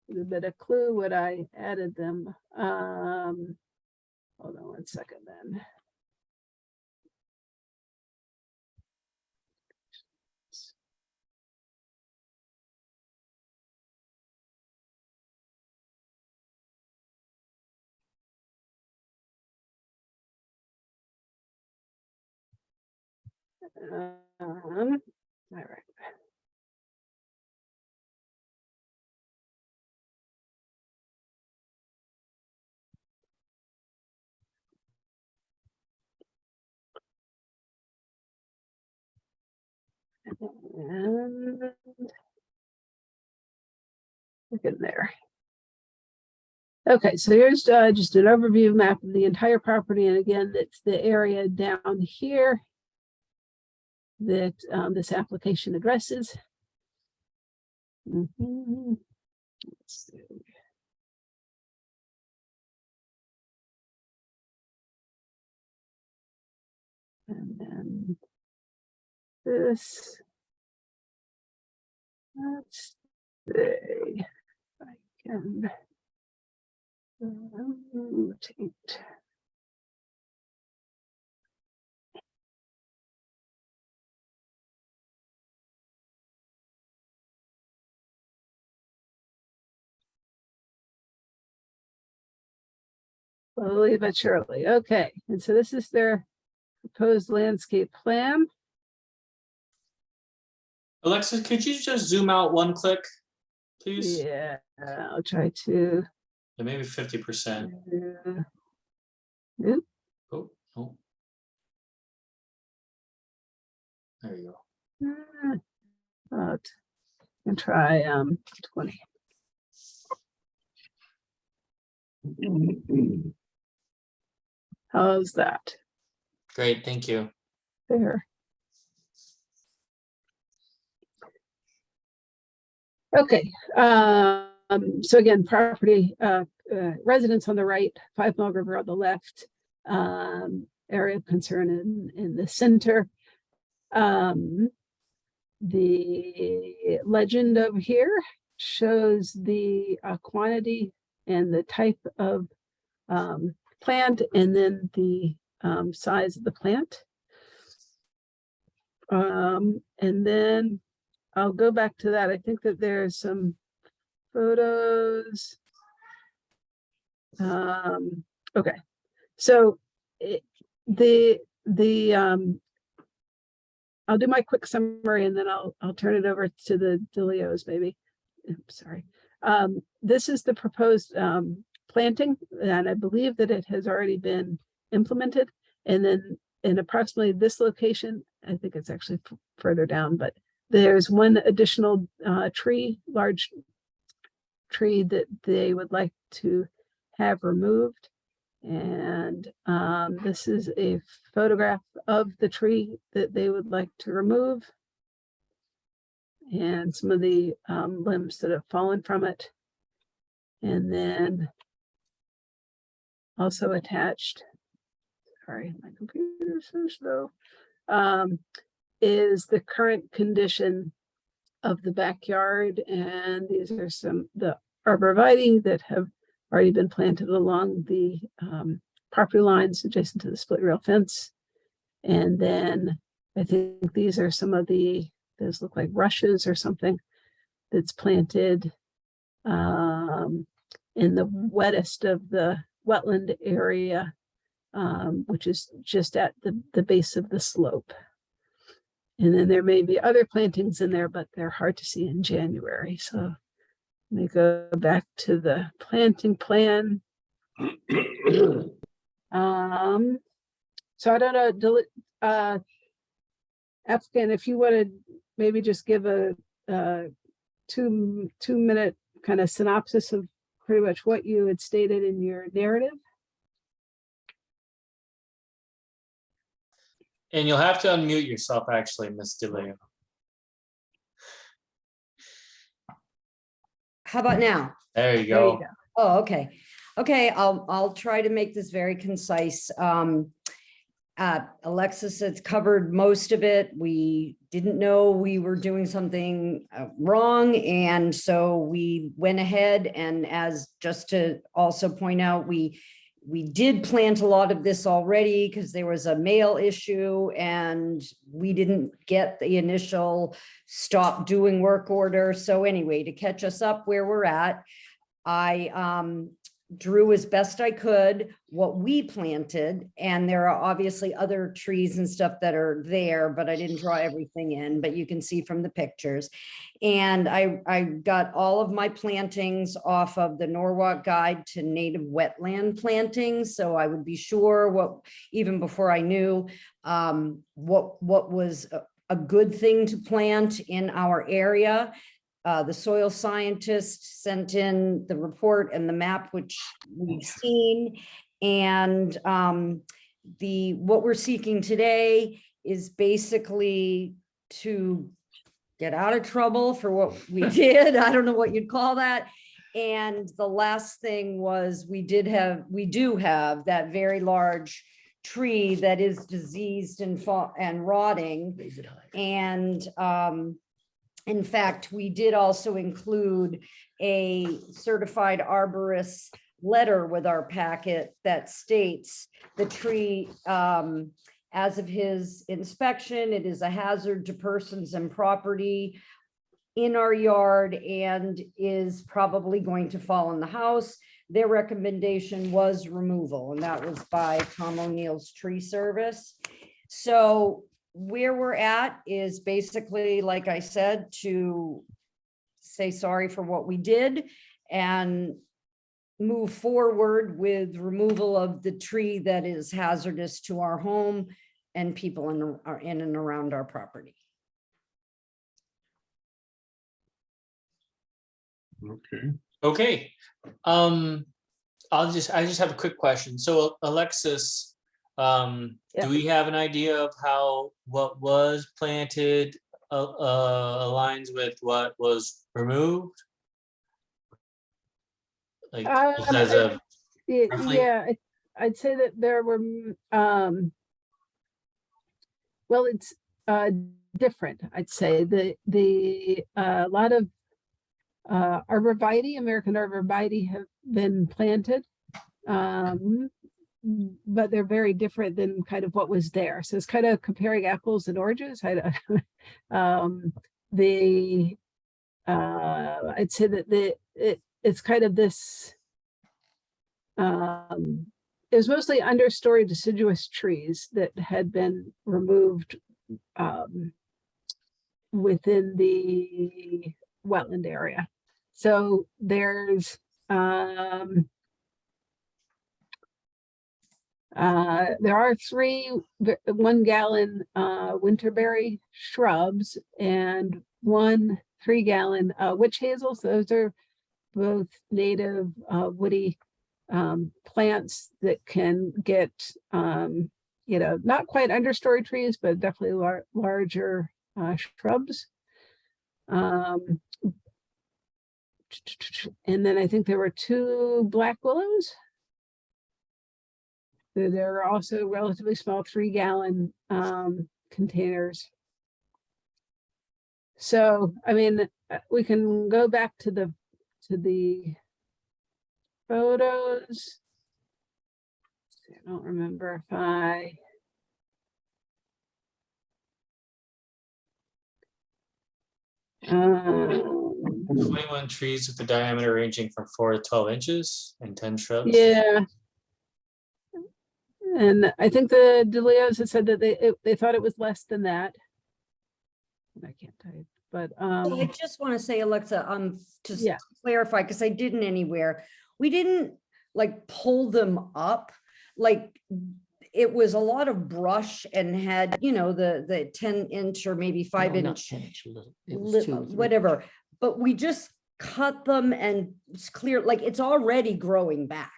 B: is a bit of clue what I added them. Hold on 1 second then. All right. And look in there. Okay, so here's just an overview map of the entire property, and again, that's the area down here that this application addresses. Let's see. And then this. Let's see if I can rotate. Slowly but surely. Okay, and so this is their proposed landscape plan.
A: Alexa, could you just zoom out 1 click, please?
B: Yeah, I'll try to.
A: Yeah, maybe 50%.
B: Oop.
A: Oh, oh. There you go.
B: And try 20. How's that?
A: Great, thank you.
B: There. Okay, so again, property, residents on the right, 5 Mill River on the left, area of concern in the center. The legend over here shows the quantity and the type of plant, and then the size of the plant. And then I'll go back to that. I think that there's some photos. Okay, so I'll do my quick summary and then I'll turn it over to the DeLeos maybe. I'm sorry. This is the proposed planting, and I believe that it has already been implemented. And then in approximately this location, I think it's actually further down, but there's one additional large tree that they would like to have removed. And this is a photograph of the tree that they would like to remove and some of the limbs that have fallen from it. And then also attached, sorry, my computer is so slow, is the current condition of the backyard. And these are the arborvitae that have already been planted along the property lines adjacent to the split rail fence. And then I think these are some of those look like rushes or something that's planted in the wettest of the wetland area, which is just at the base of the slope. And then there may be other plantings in there, but they're hard to see in January. So let me go back to the planting plan. So I don't know, applicant, if you want to maybe just give a 2-minute kind of synopsis of pretty much what you had stated in your narrative.
A: And you'll have to unmute yourself, actually, Ms. DeLeo.
H: How about now?
A: There you
B: There you
A: go.
B: go.
H: Oh, okay. Okay, I'll try to make this very concise. Alexis has covered most of it. We didn't know we were doing something wrong, and so we went ahead, and as just to also point out, we did plant a lot of this already because there was a mail issue and we didn't get the initial stop doing work order. So anyway, to catch us up where we're at, I drew as best I could what we planted, and there are obviously other trees and stuff that are there, but I didn't draw everything in, but you can see from the pictures. And I got all of my plantings off of the Norwalk Guide to Native Wetland Plantings, so I would be sure what, even before I knew what was a good thing to plant in our area. The soil scientist sent in the report and the map, which we've seen. And what we're seeking today is basically to get out of trouble for what we did. I don't know what you'd call that. And the last thing was we do have that very large tree that is diseased and rotting. And in fact, we did also include a certified arborist letter with our packet that states the tree, as of his inspection, it is a hazard to persons and property in our yard and is probably going to fall in the house. Their recommendation was removal, and that was by Tom O'Neill's Tree Service. So where we're at is basically, like I said, to say sorry for what we did and move forward with removal of the tree that is hazardous to our home and people in and around our property.
E: Okay.
A: Okay. I just have a quick question. So Alexis,
B: Yep.
A: do we have an idea of what was planted aligns with what was removed? Like, just
B: Um,
A: as a, roughly?
B: Yeah, I'd say that there were, well, it's different. I'd say the a lot of arborvitae, American arborvitae have been planted. But they're very different than kind of what was there. So it's kind of comparing apples and oranges. I'd say that it's kind of this, it was mostly understory deciduous trees that had been removed within the wetland area. So there's there are 3 1-gallon winterberry shrubs and 1 3-gallon witch hazels. Those are both native woody plants that can get, not quite understory trees, but definitely larger shrubs. And then I think there were 2 black willows. There are also relatively small 3-gallon containers. So, I mean, we can go back to the photos. I don't remember if I.
A: 21 trees with the diameter ranging from 4 to 12 inches and 10 shrubs.
B: Yeah. And I think the DeLeos had said that they thought it was less than that. I can't type, but
H: So I just want to say, Alexa, just
B: Yeah.
H: to clarify, because I didn't anywhere, we didn't like pull them up. Like it was a lot of brush and had, the 10-inch or maybe 5-inch, whatever. But we just cut them and it's clear, like it's already growing back.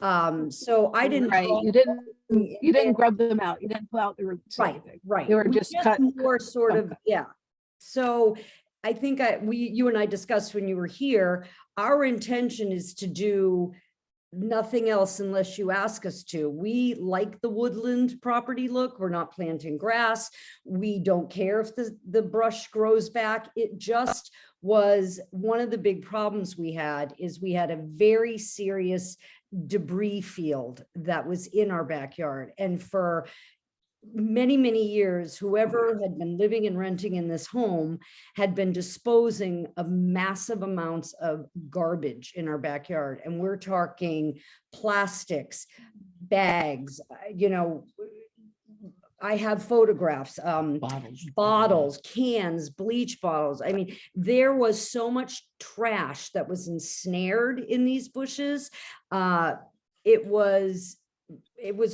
H: So I didn't.
B: right, you didn't grub them out. You didn't pull out the roots. or
H: Right,
B: anything.
H: right.
B: They were
H: We
B: just cut.
H: more sort of, yeah. So I think you and I discussed when you were here, our intention is to do nothing else unless you ask us to. We like the woodland property look. We're not planting grass. We don't care if the brush grows back. It just was one of the big problems we had is we had a very serious debris field that was in our backyard. And for many, many years, whoever had been living and renting in this home had been disposing of massive amounts of garbage in our backyard. And we're talking plastics, bags, I have photographs, bottles, cans, bleach bottles. I mean, there was so much trash that was ensnared in these bushes. It was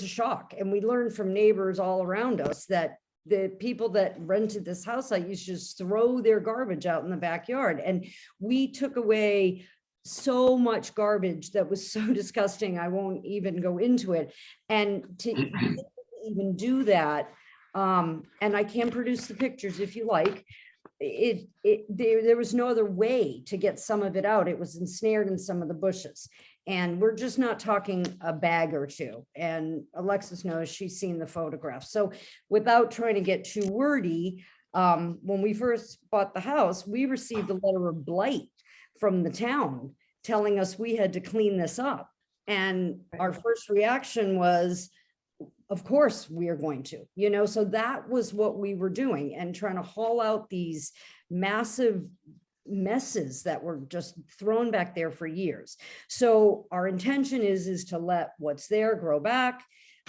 H: a shock. And we learned from neighbors all around us that the people that rented this house, used to just throw their garbage out in the backyard. And we took away so much garbage that was so disgusting. I won't even go into it. And to even do that, and I can produce the pictures if you like, there was no other way to get some of it out. It was ensnared in some of the bushes. And we're just not talking a bag or 2. And Alexis knows, she's seen the photographs. So without trying to get too wordy, when we first bought the house, we received a letter of blight from the town telling us we had to clean this up. And our first reaction was, of course we are going to, so that was what we were doing and trying to haul out these massive messes that were just thrown back there for years. So our intention is to let what's there grow back,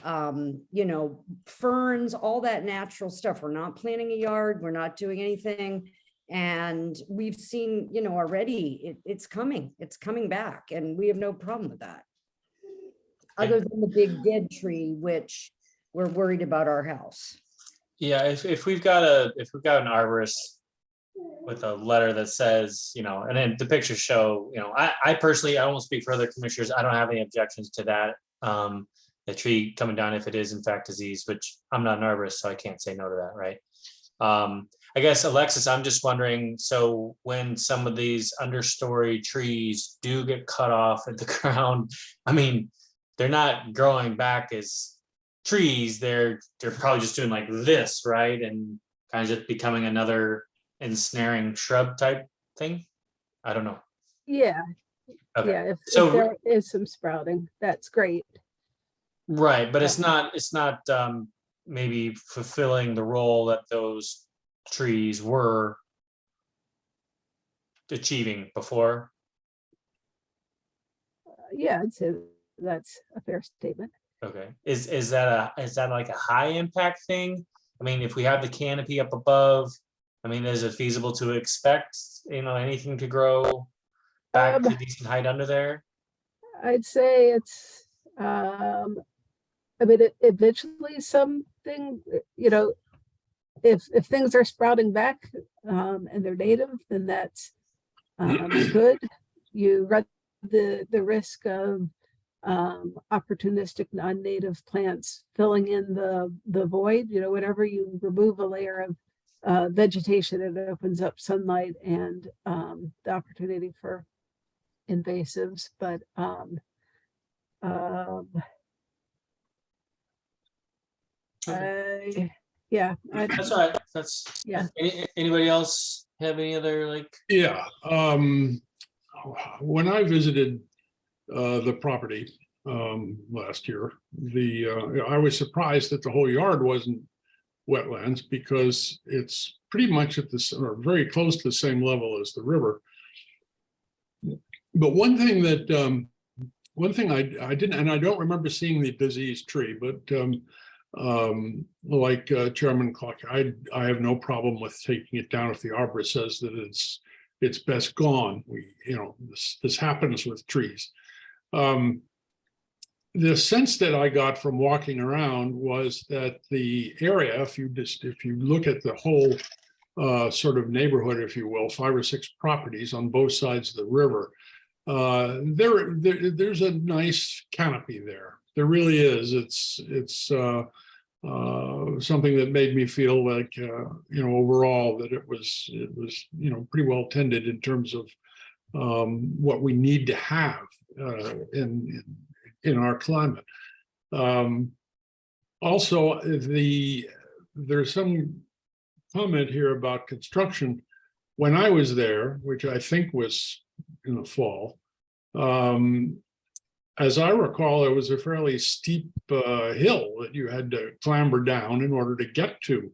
H: ferns, all that natural stuff. We're not planting a yard. We're not doing anything. And we've seen, already it's coming back, and we have no problem with that. Other than the big dead tree, which we're worried about our house.
A: Yeah, if we've got an arborist with a letter that says, and then the pictures show, I personally, I won't speak for other commissioners. I don't have any objections to that. The tree coming down if it is in fact diseased, which I'm not an arborist, so I can't say no to that, right? I guess, Alexis, I'm just wondering, so when some of these understory trees do get cut off at the ground, I mean, they're not growing back as trees, they're probably just doing like this, right? And kind of just becoming another ensnaring shrub type thing? I don't know.
B: Yeah,
A: Okay,
B: yeah, if
A: so-
B: there is some sprouting, that's great.
A: right, but it's not maybe fulfilling the role that those trees were achieving before.
B: Yeah, I'd say that's a fair statement.
A: Okay, is that like a high impact thing? I mean, if we have the canopy up above, I mean, is it feasible to expect, anything to grow back to decent height under there?
B: I'd say it's, I mean, eventually something, if things are sprouting back, and they're native, then that's, good. You run the risk of, opportunistic non-native plants filling in the void, whenever you remove a layer of, vegetation, it opens up sunlight and, the opportunity for invasives, but, yeah,
A: That's all right, that's,
B: Yeah.
A: Anybody else have any other like?
E: Yeah, when I visited the property last year, I was surprised that the whole yard wasn't wetlands because it's pretty much at or very close to the same level as the river. But one thing I didn't, and I don't remember seeing the diseased tree, but like Chairman Clark, I have no problem with taking it down if the arborist says that it's best gone. This happens with trees. The sense that I got from walking around was that the area, if you look at the whole sort of neighborhood, if you will, 5 or 6 properties on both sides of the river, there's a nice canopy there. There really is. It's something that made me feel like overall that it was pretty well tended in terms of what we need to have in our climate. Also, there's some comment here about construction. When I was there, which I think was in the fall, as I recall, it was a fairly steep hill that you had to clamber down in order to get to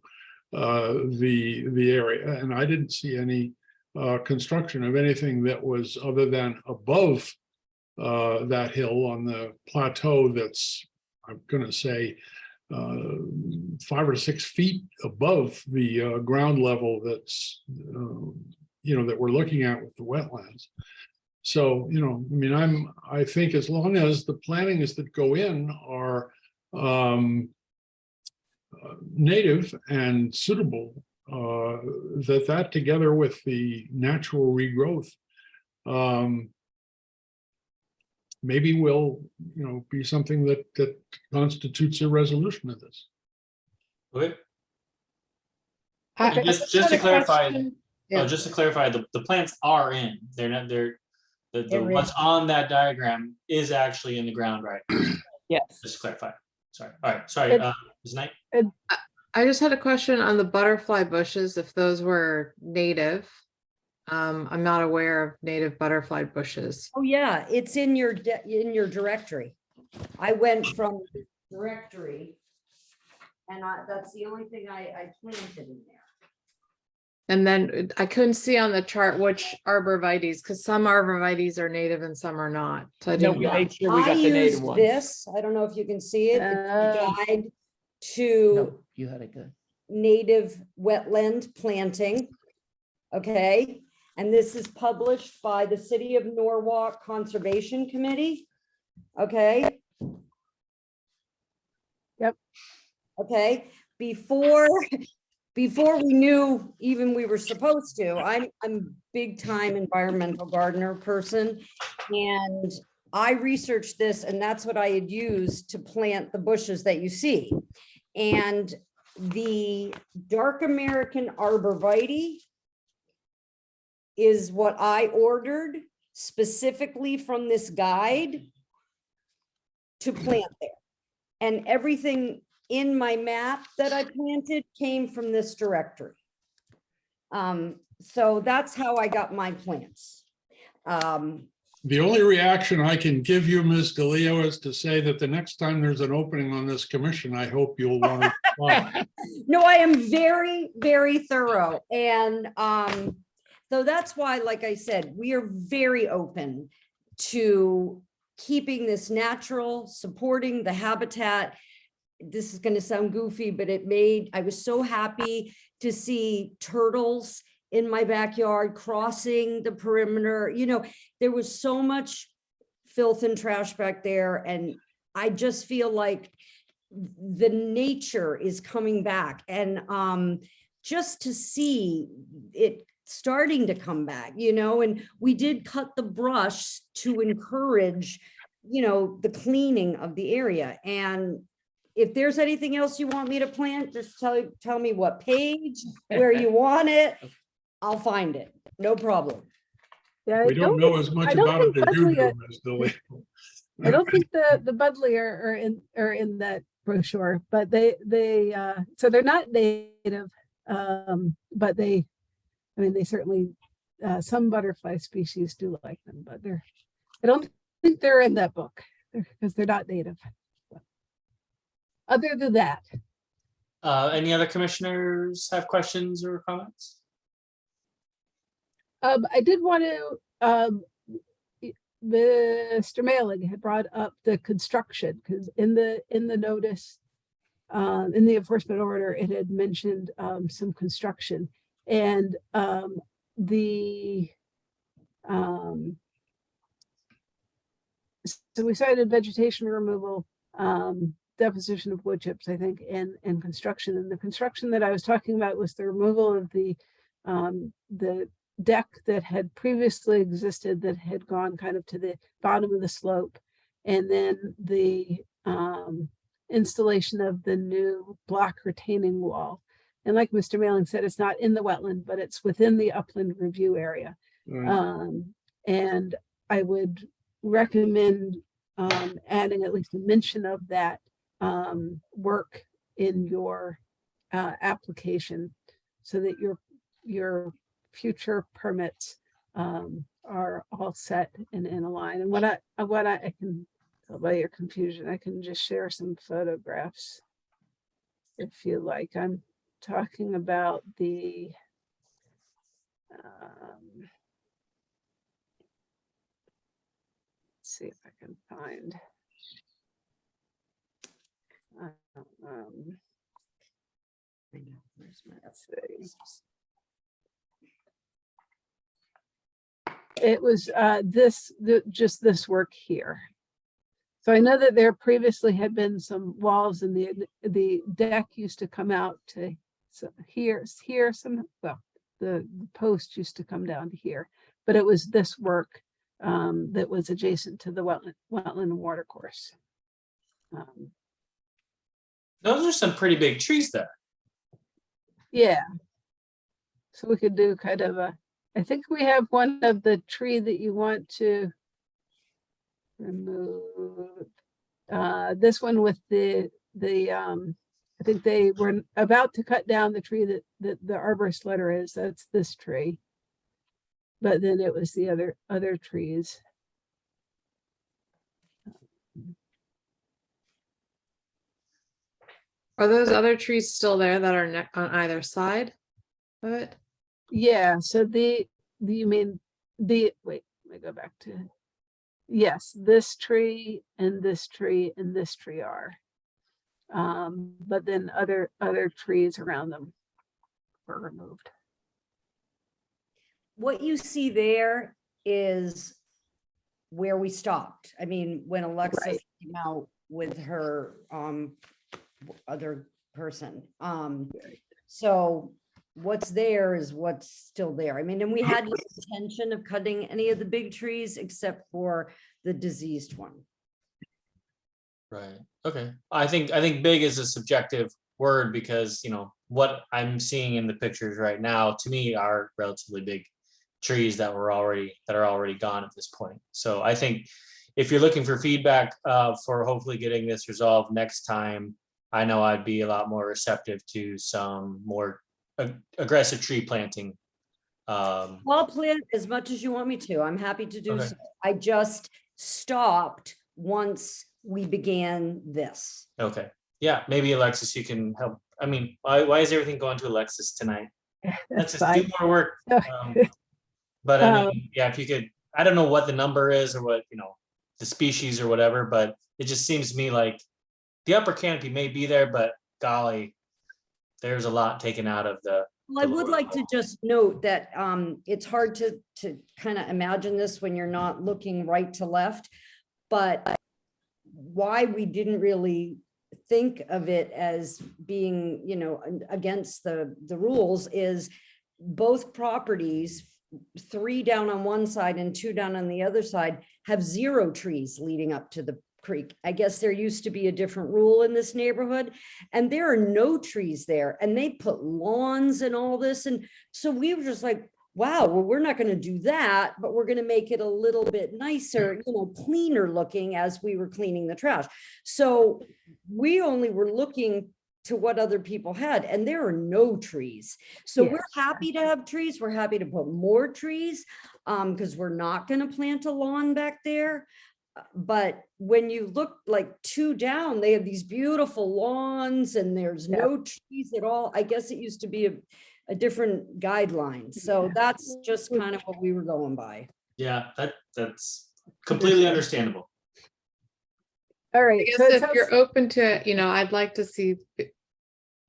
E: the area, and I didn't see any construction of anything that was other than above that hill on the plateau that's, I'm going to say, 5 or 6 feet above the ground level that's that we're looking at with the wetlands. So I think as long as the plantings that go in are native and suitable, that together with the natural regrowth maybe will be something that constitutes a resolution of this.
A: Okay.
C: I
A: Just
C: had
A: to
C: a
A: clarify,
C: question. Yeah.
A: just to clarify, the plants are in. They're not. The
H: They're
A: what's on that diagram is actually in the ground, right?
H: Yes.
A: Just to clarify. Sorry. All right. Sorry.
B: It-
A: Ms. Knight.
C: I just had a question on the butterfly bushes, if those were native. I'm not aware of native butterfly bushes.
H: Oh, yeah, it's in your directory. I went from directory. And that's the only thing I planted in there.
C: And then I couldn't see on the chart which arborvitaes, because some arborvitaes are native and some are not. So I
I: No,
C: didn't.
I: we made sure we
H: I
I: got the native
H: used
I: ones.
H: this, I don't know if you can see it, it's a
B: Oh.
H: guide to
I: No, you had it good.
H: native wetland planting. Okay, and this is published by the City of Norwalk Conservation Committee. Okay.
B: Yep.
H: Okay, before we knew even we were supposed to, I'm big time environmental gardener person. And I researched this and that's what I had used to plant the bushes that you see. And the dark American arborvitae is what I ordered specifically from this guide to plant there. And everything in my map that I planted came from this directory. So that's how I got my plants.
E: The only reaction I can give you, Ms. DeLeo, is to say that the next time there's an opening on this commission, I hope you'll want to apply.
H: No, I am very, very thorough. And so that's why, like I said, we are very open to keeping this natural, supporting the habitat. This is going to sound goofy, but I was so happy to see turtles in my backyard crossing the perimeter. You know, there was so much filth and trash back there. And I just feel like the nature is coming back. And just to see it starting to come back, you know, and we did cut the brush to encourage, you know, the cleaning of the area. And if there's anything else you want me to plant, just tell me what page, where you want it. I'll find it. No problem.
B: Yeah,
E: We don't know as much
B: I don't
E: about it
B: think
E: as you do,
B: Buddleia-
E: Ms. DeLeo.
B: I don't think the Buddleia are in that brochure, but so they're not native, but they certainly, some butterfly species do like them, but I don't think they're in that book because they're not native. Other than that,
A: Any other commissioners have questions or comments?
B: I did want to, Mr. Mailing had brought up the construction, because in the notice, in the enforcement order, it had mentioned some construction. And so we cited vegetation removal, deposition of wood chips, I think, and construction. And the construction that I was talking about was the removal of the deck that had previously existed that had gone kind of to the bottom of the slope. And then the installation of the new block retaining wall. And like Mr. Mailing said, it's not in the wetland, but it's within the upland review area.
E: Right.
B: And I would recommend adding at least a mention of that work in your application so that your future permits are all set and in a line. And what I can tell by your confusion, I can just share some photographs if you like. I'm talking about the let's see if I can find let's see. It was just this work here. So I know that there previously had been some walls and the deck used to come out to here the post used to come down to here, but it was this work that was adjacent to the wetland water course.
A: Those are some pretty big trees there.
B: Yeah. So we could do kind of I think we have one of the tree that you want to remove. This one with the I think they were about to cut down the tree that the arborist letter is. That's this tree. But then it was the other trees.
C: Are those other trees still there that are on either side of it?
B: Yeah, so you mean wait, let me go back to, yes, this tree and this tree and this tree are. But then other trees around them were removed.
H: What you see there is where we stopped. I mean, when Alexis
B: Right.
H: came out with her other person. So what's there is what's still there. I mean, and we had no intention of cutting any of the big trees except for the diseased one.
A: Right. Okay. I think big is a subjective word because, what I'm seeing in the pictures right now, to me, are relatively big trees that are already gone at this point. So I think if you're looking for feedback for hopefully getting this resolved next time, I know I'd be a lot more receptive to some more aggressive tree planting.
H: I'll plant as much as you want me to. I'm happy to do
A: Okay.
H: so. I just stopped once we began this.
A: Okay. Yeah, maybe Alexis, you can help. I mean, why is everything going to Alexis tonight? Let's
B: That's
A: just do
B: fine.
A: more work.
B: No.
A: But I mean, yeah, if you could, I don't know what the number is or what, the species or whatever, but it just seems to me like the upper canopy may be there, but golly, there's a lot taken out of the.
H: Well, I would like to just note that it's hard to kind of imagine this when you're not looking right to left. But why we didn't really think of it as being, against the rules is both properties, 3 down on one side and 2 down on the other side, have 0 trees leading up to the creek. I guess there used to be a different rule in this neighborhood, and there are no trees there, and they put lawns and all this. And so we were just like, wow, well, we're not going to do that, but we're going to make it a little bit nicer, cleaner looking as we were cleaning the trash. So we only were looking to what other people had, and there are no trees. So
B: Yeah.
H: we're happy to have trees. We're happy to put more trees because we're not going to plant a lawn back there. But when you look like 2 down, they have these beautiful lawns and there's no trees at all. I guess it used to be a different guideline. So
B: Yeah.
H: that's just kind of what we were going by.
A: Yeah, that's completely understandable.
B: All
C: I
B: right.
C: guess
B: So it
C: if you're
B: sounds-
C: open to, I'd like to see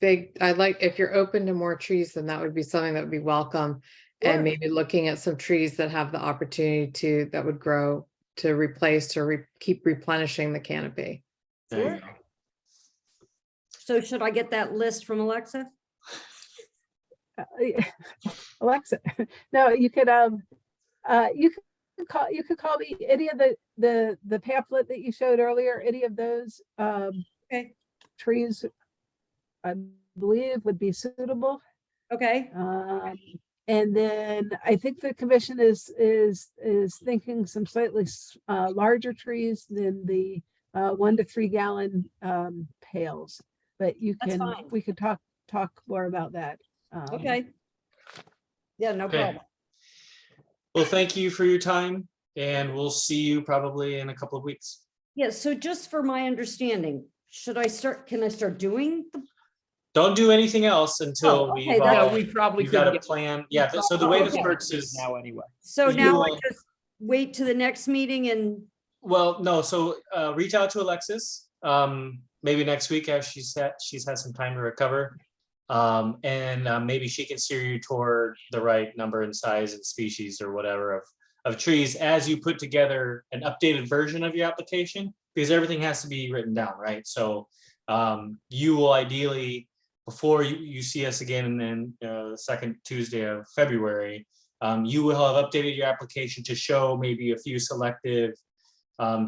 C: if you're open to more trees, then that would be something that would be welcome.
H: Sure.
C: And maybe looking at some trees that have the opportunity that would grow to replace or keep replenishing the canopy.
A: There you
H: Sure.
A: go.
H: So should I get that list from Alexa?
B: Alexa, no, you could call me any of the pamphlet that you showed earlier, any of those
H: Okay.
B: trees, I believe would be suitable.
H: Okay.
B: And then I think the commission is thinking some slightly larger trees than the 1 to 3 gallon pails. But
H: That's fine.
B: we could talk more about that.
H: Okay. Yeah, no
A: Okay.
H: problem.
A: Well, thank you for your time, and we'll see you probably in a couple of weeks.
H: Yeah, so just for my understanding, can I start doing the
A: Don't do anything else until
H: Oh, okay,
A: we've
H: that's-
A: all,
I: No, we probably
A: you've got
I: could
A: a
I: get
A: plan. Yeah, so the way this
H: Okay.
A: works is,
I: now anyway.
H: So
A: You
H: now I
A: will-
H: just wait to the next meeting and,
A: well, no, so reach out to Alexis, maybe next week after she's had some time to recover. And maybe she can steer you toward the right number and size and species or whatever of trees as you put together an updated version of your application, because everything has to be written down, right? So you will ideally, before you see us again in the second Tuesday of February, you will have updated your application to show maybe a few selective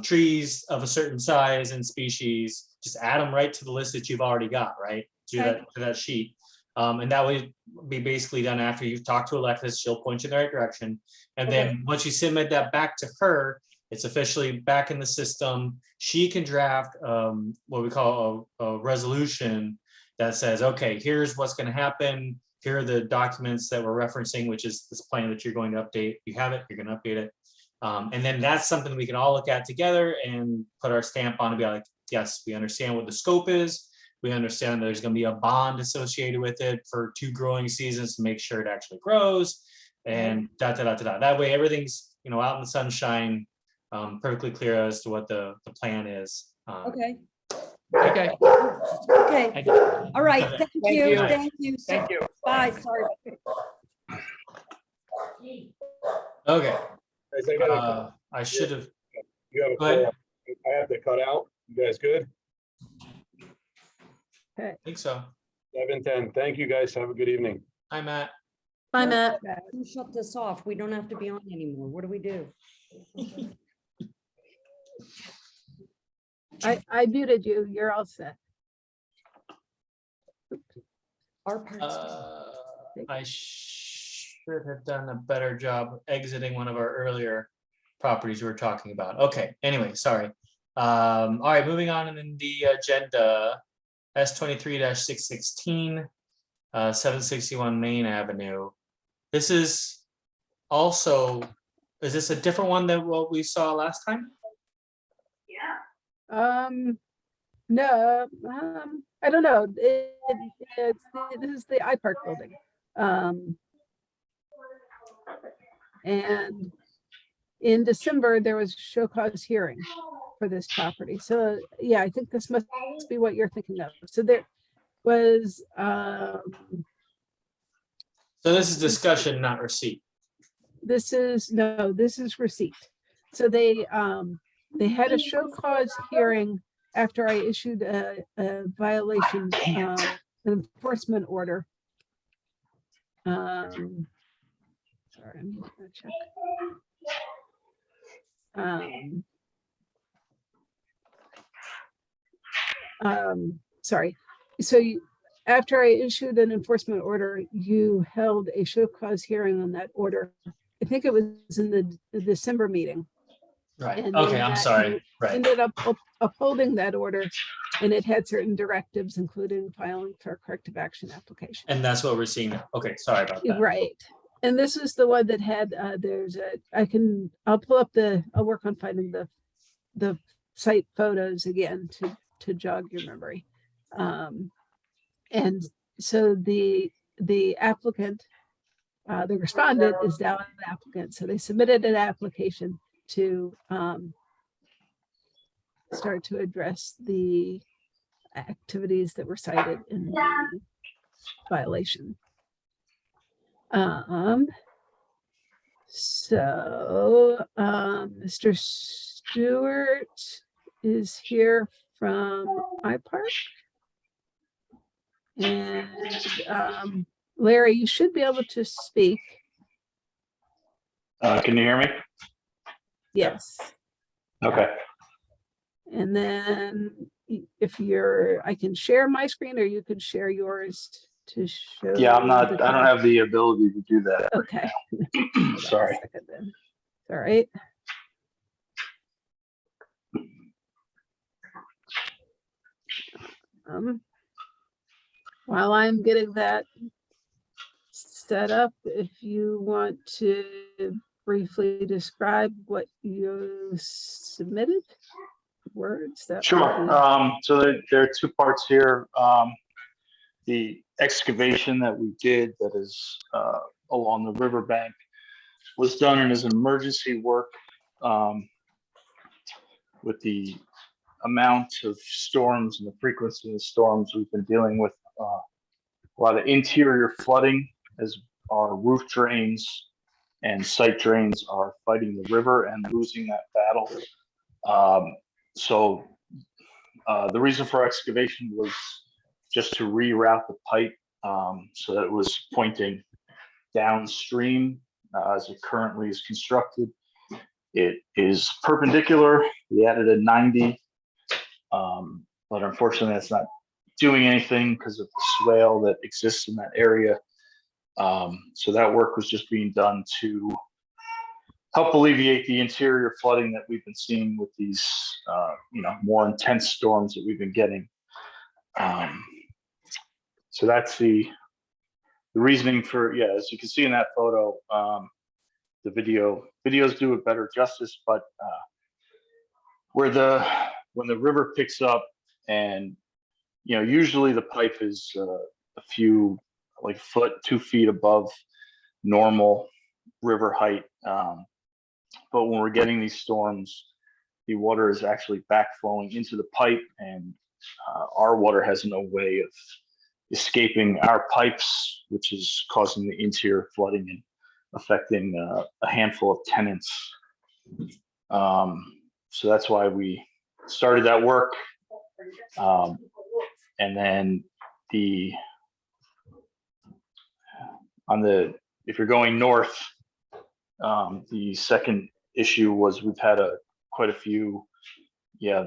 A: trees of a certain size and species. Just add them right to the list that you've already got, right? To that sheet. And that would be basically done after you've talked to Alexis. She'll point you in the right direction. And then once you submit that back to her, it's officially back in the system. She can draft what we call a resolution that says, okay, here's what's going to happen. Here are the documents that we're referencing, which is this plan that you're going to update. You have it, you're going to update it. And then that's something we can all look at together and put our stamp on and be like, yes, we understand what the scope is. We understand there's going to be a bond associated with it for 2 growing seasons to make sure it actually grows. And That way everything's, out in the sunshine, perfectly clear as to what the plan is.
H: okay,
I: Okay,
H: okay.
I: thank you.
H: All right,
A: Okay.
H: thank
I: Thank
H: you,
I: you.
H: thank you.
I: Thank you.
H: Bye, sorry.
A: Okay,
J: Guys, I gotta,
A: I should have,
J: you have a
A: go ahead.
J: call. I have to cut out. You guys good?
A: I think so.
J: 7:10. Thank you, guys. Have a good evening.
A: Hi, Matt.
F: Bye, Matt.
H: Who shut this off? We don't have to be on anymore. What do we do?
B: I muted you. You're all set.
H: Our part's done.
A: I should have done a better job exiting one of our earlier properties we were talking about. Okay, anyway, sorry. All right, moving on in the agenda, S23-616, 761 Main Avenue. This is also, is this a different one than what we saw last time?
B: No, I don't know. This is the iPark building. And in December, there was a show cause hearing for this property. So yeah, I think this must be what you're thinking of. So there was,
A: So this is discussion, not receipt.
B: this is receipt. So they had a show cause hearing after I issued a violation, an enforcement order. Sorry, I'm gonna check. Sorry. So after I issued an enforcement order, you held a show cause hearing on that order. I think it was in the December meeting.
A: Right,
B: And
A: okay,
B: then
A: I'm
B: that
A: sorry, right.
B: Ended up upholding that order, and it had certain directives, including filing for a corrective action application.
A: And that's what we're seeing now. Okay, sorry about that.
B: Right. And this is the one that had, I'll pull up I'll work on finding the site photos again to jog your memory. And so the applicant, the respondent is now an applicant. So they submitted an application to start to address the activities that were cited in the violation. Mr. Stewart is here from iPark. And Larry, you should be able to speak.
I: Can you hear me?
B: Yes.
I: Okay.
B: And then I can share my screen, or you could share yours to show.
I: Yeah, I don't have the ability to do that.
B: Okay.
I: Sorry.
B: All right. While I'm getting that set up, if you want to briefly describe what you submitted, words that.
I: Sure. So there are two parts here. The excavation that we did that is along the riverbank was done as an emergency work with the amount of storms and the frequency of storms we've been dealing with. A lot of interior flooding as our roof drains and site drains are fighting the river and losing that battle. So the reason for excavation was just to reroute the pipe so that it was pointing downstream as it currently is constructed. It is perpendicular. We added a 90, but unfortunately that's not doing anything because of the swale that exists in that area. So that work was just being done to help alleviate the interior flooding that we've been seeing with these, more intense storms that we've been getting. So that's the reasoning for, as you can see in that photo, the videos do it better justice, but when the river picks up and, usually the pipe is a few, like foot, 2 feet above normal river height. But when we're getting these storms, the water is actually backflowing into the pipe, and our water has no way of escaping our pipes, which is causing the interior flooding and affecting a handful of tenants. So that's why we started that work. And then if you're going north, the second issue was we've had quite a few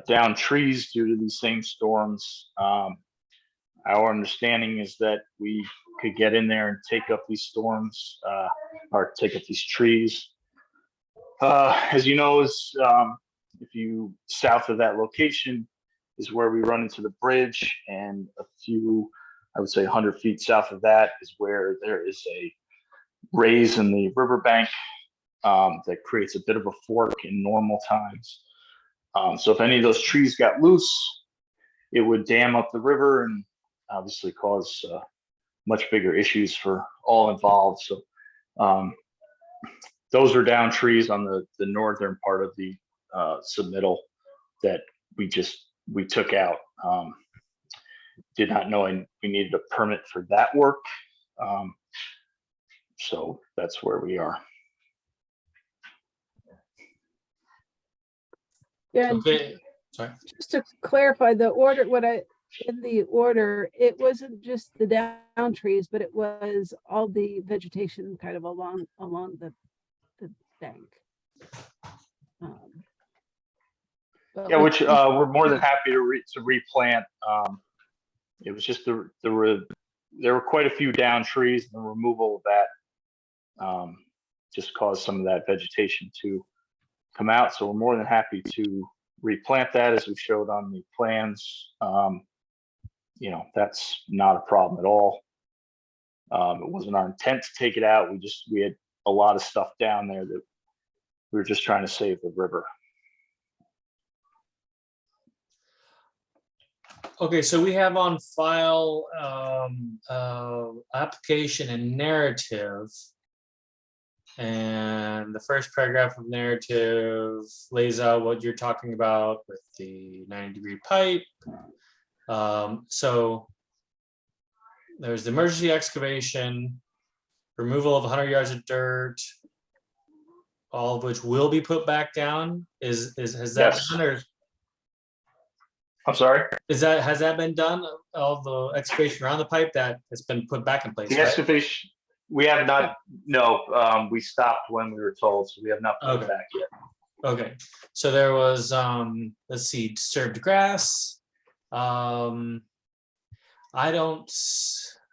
I: down trees due to these same storms. Our understanding is that we could get in there and take up these storms, or take up these trees. As you know, if you south of that location is where we run into the bridge, and a few, I would say 100 feet south of that is where there is a raise in the riverbank that creates a bit of a fork in normal times. So if any of those trees got loose, it would dam up the river and obviously cause much bigger issues for all involved. So those are down trees on the northern part of the submittal that we took out. Did not know we needed a permit for that work. So that's where we are.
B: Yeah, and
A: Okay, sorry.
B: just to clarify the order, in the order, it wasn't just the down trees, but it was all the vegetation kind of along the bank. But
I: Yeah,
B: we-
I: which we're more than happy to replant. It was just there were quite a few down trees, and the removal of that just caused some of that vegetation to come out. So we're more than happy to replant that as we showed on the plans. That's not a problem at all. It wasn't our intent to take it out. We had a lot of stuff down there that we were just trying to save the river.
A: Okay, so we have on file application and narrative. And the first paragraph of narrative lays out what you're talking about with the 90-degree pipe. So there's the emergency excavation, removal of 100 yards of dirt, all of which will be put back down. Has that
I: Yes.
A: been done, or
I: I'm sorry?
A: has that been done? All the excavation around the pipe that has been put back in place,
I: The
A: right?
I: excavation, we have not, no, we stopped when we were told, so we have not put
A: Okay.
I: it back yet.
A: Okay, so there was, let's see, disturbed grass.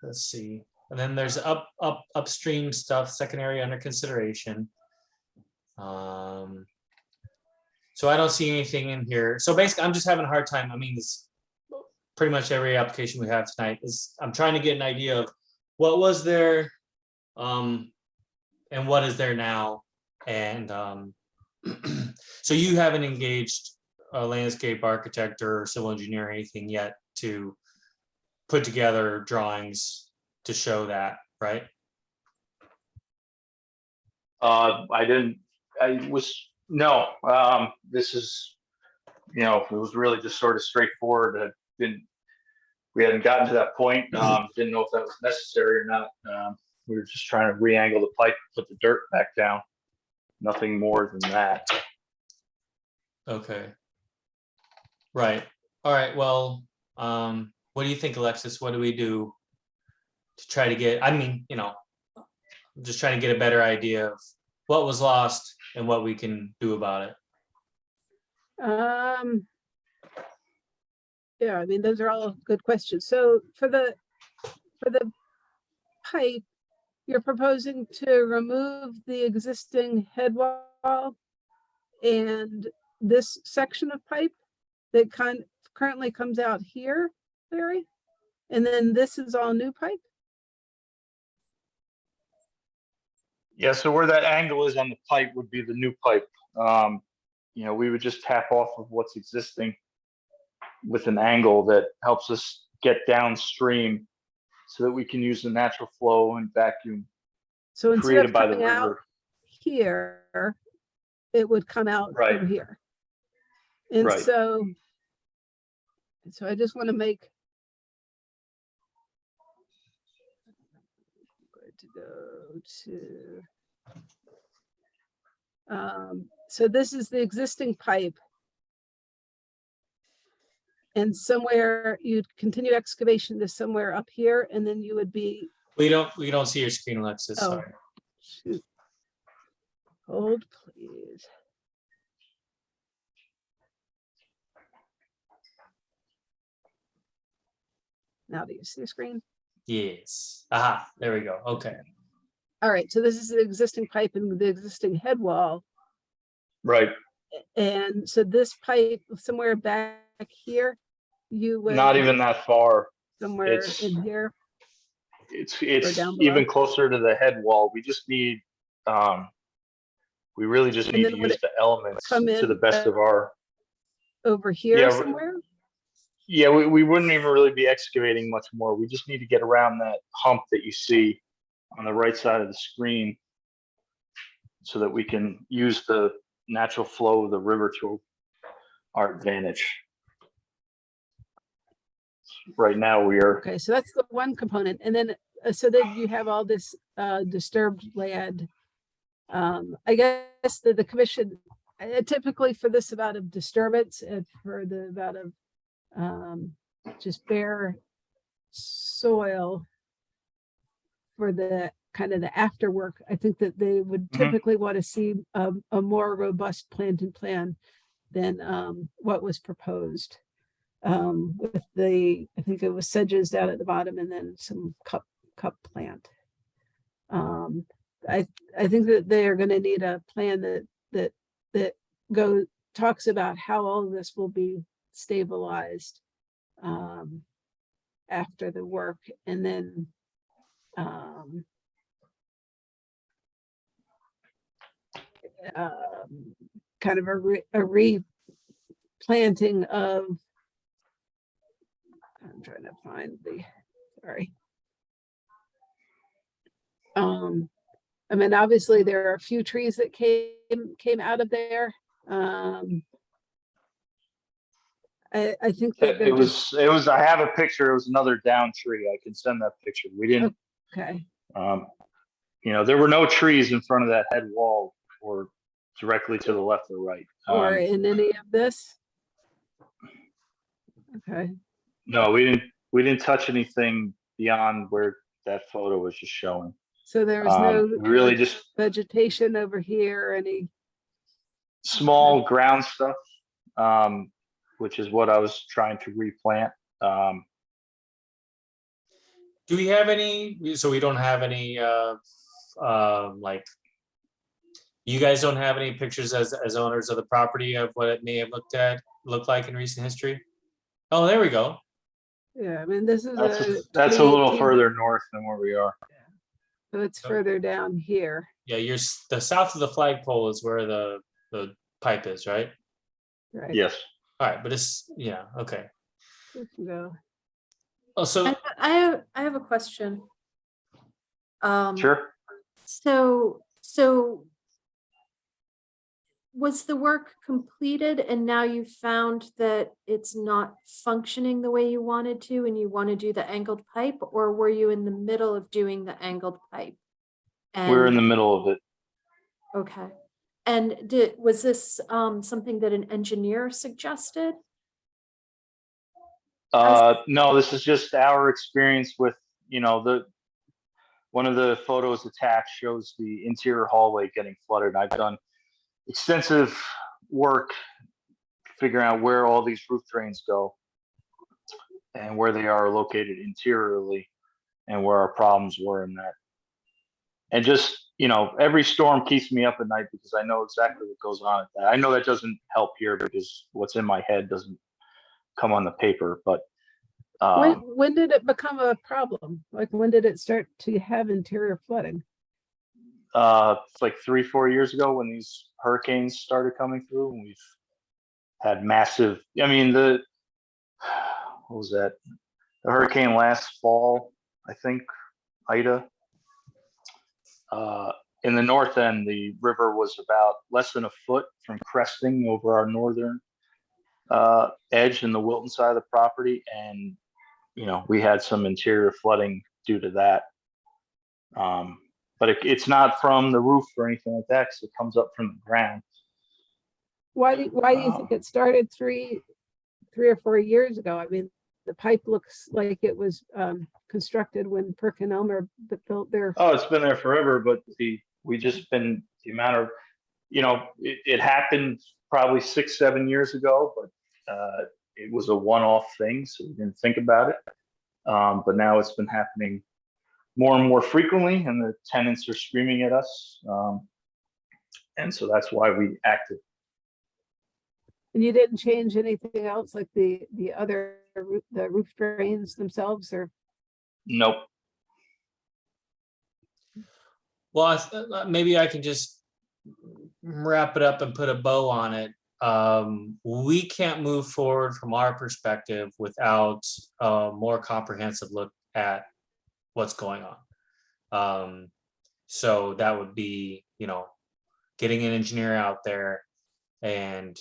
A: Let's see. And then there's upstream stuff, secondary under consideration. So I don't see anything in here. So basically, I'm just having a hard time. I mean, this pretty much every application we have tonight is, I'm trying to get an idea of what was there, and what is there now. And so you haven't engaged a landscape architect or civil engineer or anything yet to put together drawings to show that, right?
I: This is, it was really just sort of straightforward. We hadn't gotten to that point. Didn't know if that was necessary or not. We were just trying to re-angle the pipe, put the dirt back down. Nothing more than that.
A: Okay. Right. All right. Well, what do you think, Alexis? What do we do to try to get, I'm just trying to get a better idea of what was lost and what we can do about it.
B: Yeah, I mean, those are all good questions. So for the pipe, you're proposing to remove the existing head wall and this section of pipe that currently comes out here, Larry? And then this is all new pipe?
I: Yeah, so where that angle is on the pipe would be the new pipe. We would just tap off of what's existing with an angle that helps us get downstream so that we can use the natural flow and vacuum
B: So instead
I: created
B: of
I: by the
B: coming out
I: river.
B: here, it would come out
I: Right.
B: over here. And
I: Right.
B: so I just want to make to go to so this is the existing pipe. And somewhere you'd continue excavation to somewhere up here, and then you would be,
A: We don't see your screen, Alexis.
B: Oh.
A: Sorry.
B: shoot. Hold, please. Now do you see the screen?
A: Yes. Aha, there we go. Okay.
B: All right, so this is the existing pipe and the existing head wall.
I: Right.
B: And so this pipe somewhere back here, you would.
I: Not even that far.
B: Somewhere
I: it's-
B: in here.
I: It's
B: down below?
I: even closer to the head wall. We just need, we really just
B: And
I: need
B: then
I: to
B: would
I: use
B: it
I: the elements
B: come
I: to the
B: in,
I: best of our,
B: Over here
I: Yeah,
B: somewhere?
I: yeah, we wouldn't even really be excavating much more. We just need to get around that hump that you see on the right side of the screen so that we can use the natural flow of the river to our advantage. Right now, we are,
B: Okay, so that's the one component. And then, so then you have all this disturbed land. I guess that the commission, typically for this amount of disturbance and for the amount of just bare soil for the kind of the after work, I think that they would
I: Mhm.
B: typically want to see a more robust planting plan than what was proposed. With the, I think it was sedges down at the bottom and then some cup plant. I think that they are going to need a plan that talks about how all of this will be stabilized after the work, and then kind of a replanting of, I'm trying to find the, sorry. I mean, obviously there are a few trees that came out of there. I think that
I: it was, I have a picture. It was another down tree. I can send that picture. We didn't,
B: okay.
I: there were no trees in front of that head wall or directly to the left or right.
B: Or in any of this. Okay.
I: No, we didn't touch anything beyond where that photo was just showing.
B: So there was no
I: Really
B: like,
I: just
B: vegetation over here, or any.
I: small ground stuff, which is what I was trying to replant.
A: Do we have any, so we don't have any, like, you guys don't have any pictures as owners of the property of what it may have looked like in recent history? Oh, there we go.
B: Yeah, I mean, this is
I: That's a little
B: 2018,
I: further north than where we are.
B: so it's further down here.
A: Yeah, the south of the flagpole is where the pipe is, right?
B: Right.
I: Yes.
A: All right, but it's, yeah, okay.
B: We can go.
A: Oh, so,
F: I have a question.
I: Sure.
F: So was the work completed and now you found that it's not functioning the way you wanted to and you want to do the angled pipe, or were you in the middle of doing the angled pipe?
I: We're in the middle of it.
F: Okay. And was this something that an engineer suggested?
I: No, this is just our experience with, one of the photos attached shows the interior hallway getting flooded. I've done extensive work figuring out where all these roof drains go and where they are located interiorly and where our problems were in that. And just, every storm keeps me up at night because I know exactly what goes on at that. I know that doesn't help here because what's in my head doesn't come on the paper, but
B: When did it become a problem? Like, when did it start to have interior flooding?
I: it's like 3-4 years ago when these hurricanes started coming through, and we've had massive, what was that? The hurricane last fall, I think, Ida. In the north end, the river was about less than a foot from cresting over our northern edge in the Wilton side of the property. And, we had some interior flooding due to that. But it's not from the roof or anything like that, because it comes up from the ground.
B: Why do you think it started 3 or 4 years ago? I mean, the pipe looks like it was constructed when Perk and Elmer built their.
I: Oh, it's been there forever, but the amount of, it happened probably 6-7 years ago, but it was a one-off thing, so we didn't think about it. But now it's been happening more and more frequently, and the tenants are screaming at us. And so that's why we acted.
B: And you didn't change anything else, like the other, the roof drains themselves, or?
I: Nope.
A: Well, maybe I can just wrap it up and put a bow on it. We can't move forward from our perspective without a more comprehensive look at what's going on. So that would be, getting an engineer out there and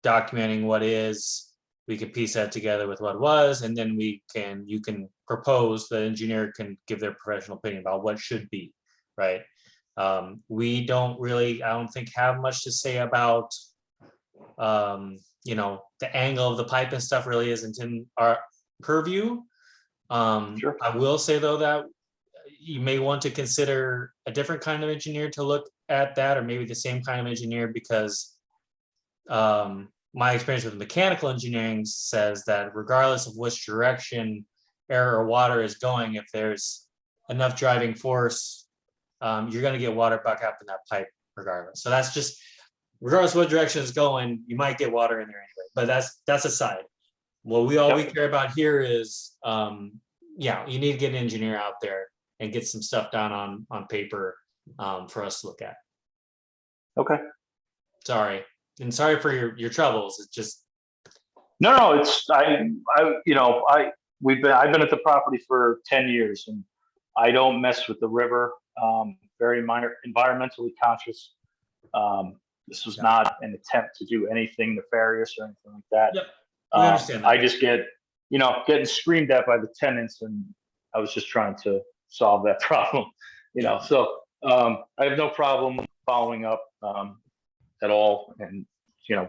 A: documenting what is. We can piece that together with what was, and then you can propose, the engineer can give their professional opinion about what should be, right? We don't really, I don't think, have much to say about, the angle of the pipe and stuff really isn't in our purview.
I: Sure.
A: I will say though that you may want to consider a different kind of engineer to look at that, or maybe the same kind of engineer, because my experience with mechanical engineering says that regardless of which direction air or water is going, if there's enough driving force, you're going to get water back up in that pipe regardless. So that's just, regardless of what direction it's going, you might get water in there anyway, but that's aside. What we care about here is, you need to get an engineer out there and get some stuff down on paper for us to look at.
I: Okay.
A: Sorry. And sorry for your troubles. It's just.
I: No, it's, I've been at the property for 10 years, and I don't mess with the river. Very environmentally conscious. This was not an attempt to do anything nefarious or anything like that.
A: Yep, we understand that.
I: I just getting screamed at by the tenants, and I was just trying to solve that problem. So I have no problem following up at all, and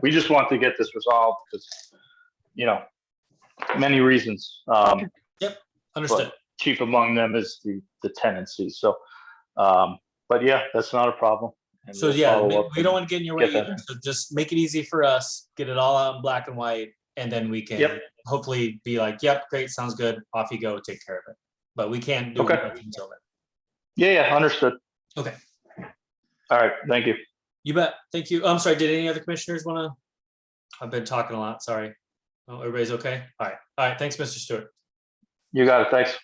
I: we just want to get this resolved because many reasons.
A: Yep, understood.
I: Chief among them is the tenancy. So, but yeah, that's not a problem. And
A: So
I: we'll
A: yeah,
I: follow up
A: we don't want to get in your way
I: get that
A: either.
I: in.
A: So just make it easy for us, get it all out in black and white, and then we can
I: Yep.
A: hopefully be like, yep, great, sounds good, off you go, take care of it. But we can't do
I: Okay.
A: it until then.
I: Yeah, understood.
A: Okay.
I: All right, thank you.
A: You bet. Thank you. I'm sorry, did any other commissioners want to? I've been talking a lot, sorry. Oh, everybody's okay? All right, thanks, Mr. Stewart.
I: You got it, thanks.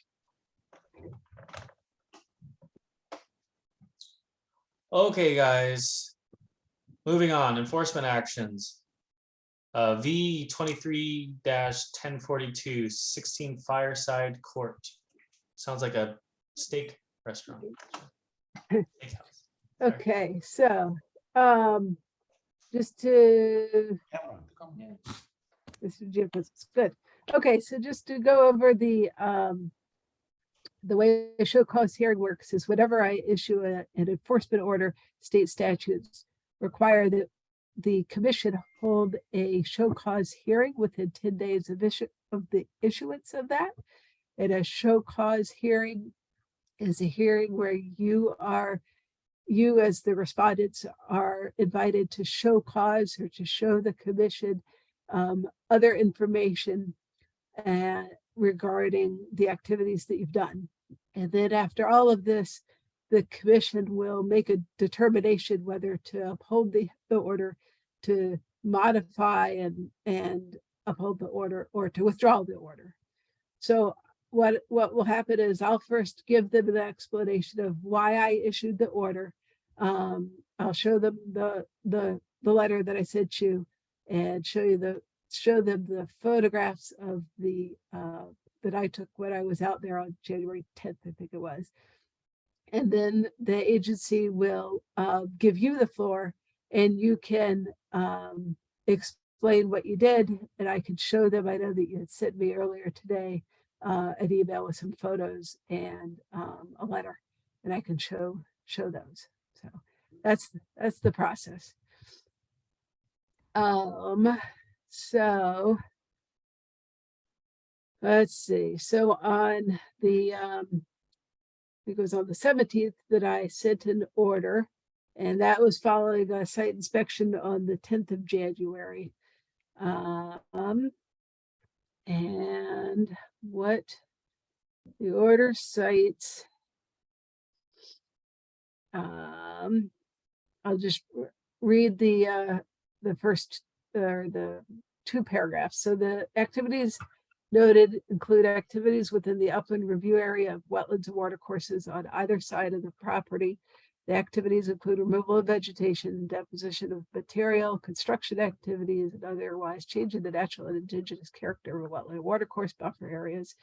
A: Okay, guys. Moving on, enforcement actions. V 23-1042, 16 Fireside Court. Sounds like a steak restaurant. Steakhouse.
B: Okay, so, just to, Mr. Jim, it's good. Okay, so just to go over the way a show cause hearing works is whenever I issue an enforcement order, state statutes require that the commission hold a show cause hearing within 10 days of the issuance of that. And a show cause hearing is a hearing where you as the respondents are invited to show cause or to show the commission other information regarding the activities that you've done. And then after all of this, the commission will make a determination whether to uphold the order, to modify and uphold the order, or to withdraw the order. So what will happen is I'll first give them the explanation of why I issued the order. I'll show them the letter that I sent you and show them the photographs of the that I took when I was out there on January 10th, I think it was. And then the agency will give you the floor, and you can explain what you did, and I can show them. I know that you had sent me earlier today an email with some photos and a letter, and I can show those. So that's the process. So let's see. So on the it was on the 17th that I sent an order, and that was following a site inspection on the 10th of January. And what The order cites. I'll just read the first, or the 2 paragraphs. So the activities noted include activities within the upland review area of wetlands and watercourses on either side of the property. The activities include removal of vegetation, deposition of material, construction activities, and otherwise changing the natural and indigenous character of wetland and watercourse buffer areas.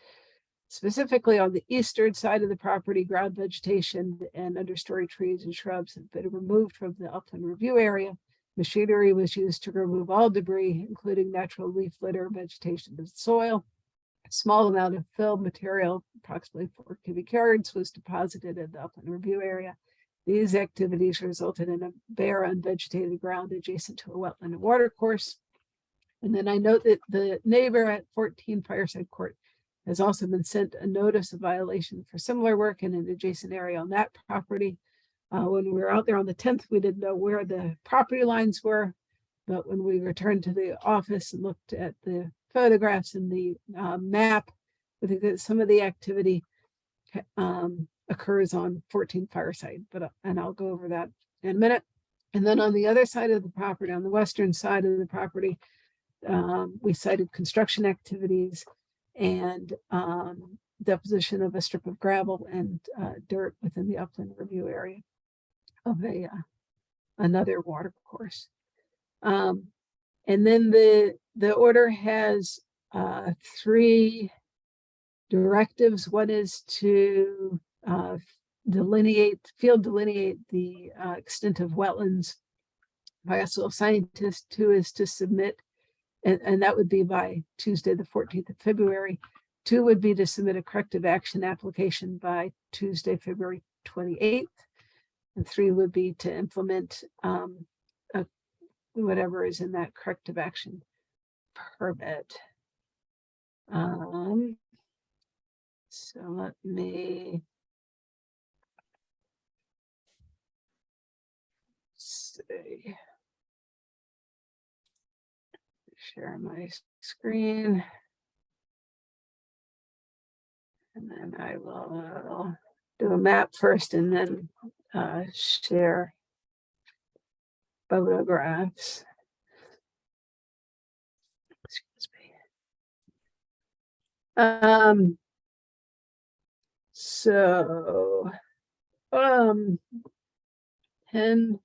B: Specifically on the eastern side of the property, ground vegetation and understory trees and shrubs have been removed from the upland review area. Machinery was used to remove all debris, including natural leaf litter, vegetation, and soil. A small amount of fill material, approximately 4 cubic yards, was deposited in the upland review area. These activities resulted in a bare unvegetated ground adjacent to a wetland and watercourse. And then I note that the neighbor at 14 Fireside Court has also been sent a notice of violation for similar work in an adjacent area on that property. When we were out there on the 10th, we didn't know where the property lines were, but when we returned to the office and looked at the photographs and the map, I think that some of the activity occurs on 14 Fireside, and I'll go over that in a minute. And then on the other side of the property, on the western side of the property, we cited construction activities and deposition of a strip of gravel and dirt within the upland review area of another water course. And then the order has 3 directives. One is to field delineate the extent of wetlands by a soil scientist. 2 is to submit, and that would be by Tuesday, the 14th of February. 2 would be to submit a corrective action application by Tuesday, February 28th. And 3 would be to implement whatever is in that corrective action permit. So let me see. Share my screen. And then I will do a map first and then share photographs. Excuse me. So 10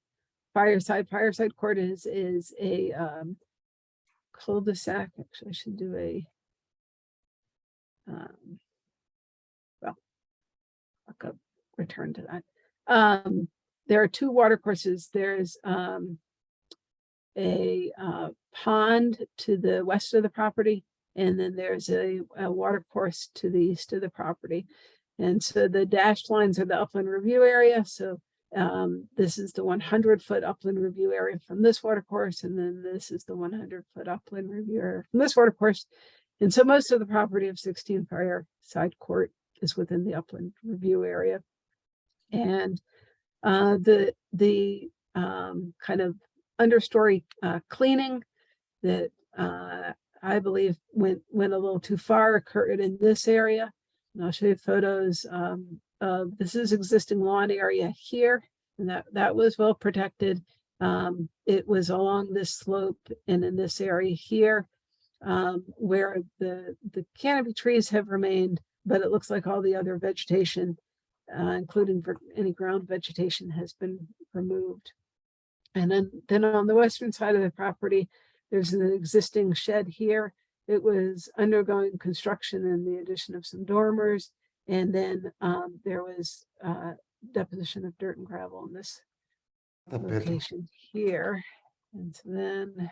B: Fireside Court is a cul-de-sac. Actually, I should do a well, I'll go return to that. There are 2 water courses. There's a pond to the west of the property, and then there's a water course to the east of the property. And so the dashed lines are the upland review area. So this is the 100-foot upland review area from this water course, and then this is the 100-foot upland review area from this water course. And so most of the property of 16 Fireside Court is within the upland review area. And the kind of understory cleaning that I believe went a little too far occurred in this area. And I'll show you photos. This is existing lawn area here, and that was well protected. It was along this slope and in this area here, where the canopy trees have remained, but it looks like all the other vegetation, including any ground vegetation, has been removed. And then on the western side of the property, there's an existing shed here. It was undergoing construction and the addition of some dormers. And then there was deposition of dirt and gravel in this location here. And so then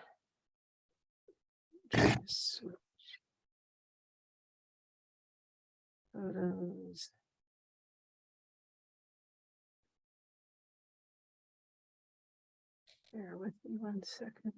B: switch photos. Bear with me 1 second.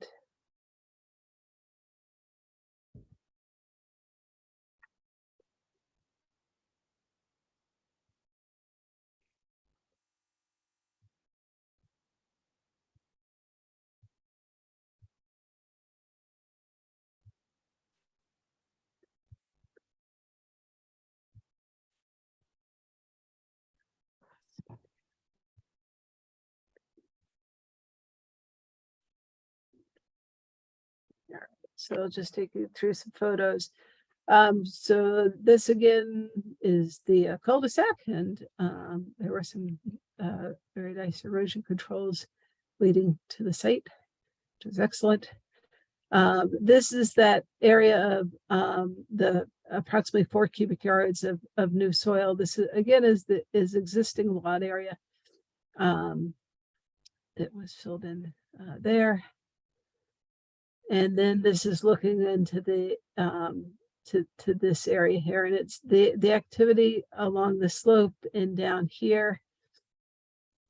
B: So I'll just take you through some photos. So this again is the cul-de-sac, and there were some very nice erosion controls leading to the site, which is excellent. This is that area of the approximately 4 cubic yards of new soil. This is, again, is existing lot area that was filled in there. And then this is looking into the to this area here, and it's the activity along the slope and down here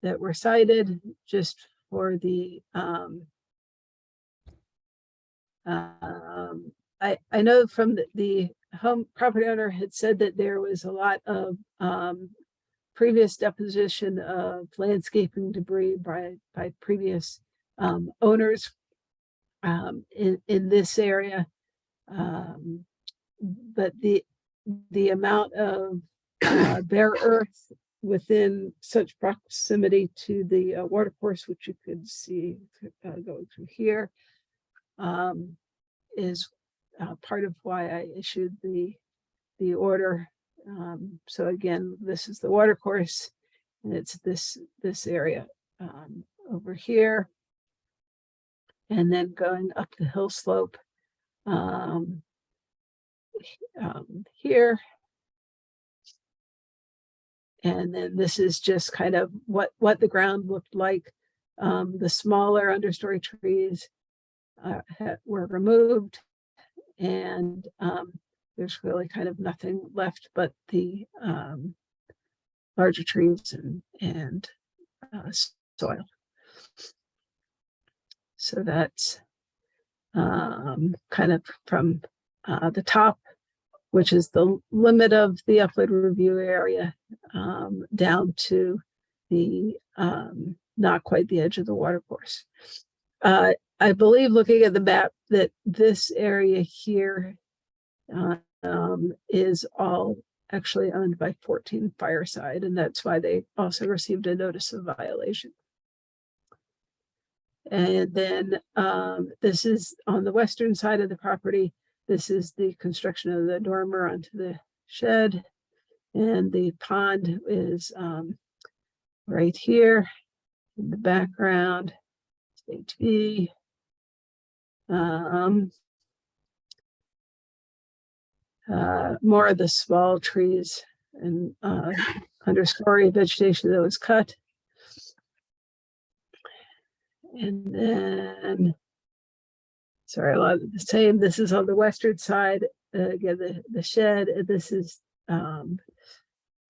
B: that were cited just for the I know from the home property owner had said that there was a lot of previous deposition of landscaping debris by previous owners in this area. But the amount of bare earth within such proximity to the water course, which you could see going through here, is part of why I issued the order. So again, this is the water course, and it's this area over here, and then going up the hill slope here. And then this is just kind of what the ground looked like. The smaller understory trees were removed, and there's really kind of nothing left but the larger trees and soil. So that's kind of from the top, which is the limit of the upland review area, down to the not quite the edge of the water course. I believe, looking at the map, that this area here is all actually owned by 14 Fireside, and that's why they also received a notice of violation. And then this is on the western side of the property. This is the construction of the dormer onto the shed, and the pond is right here in the background. HV. More of the small trees and understory vegetation that was cut. And then, sorry, a lot of the same. This is on the western side. Again, the shed. And this is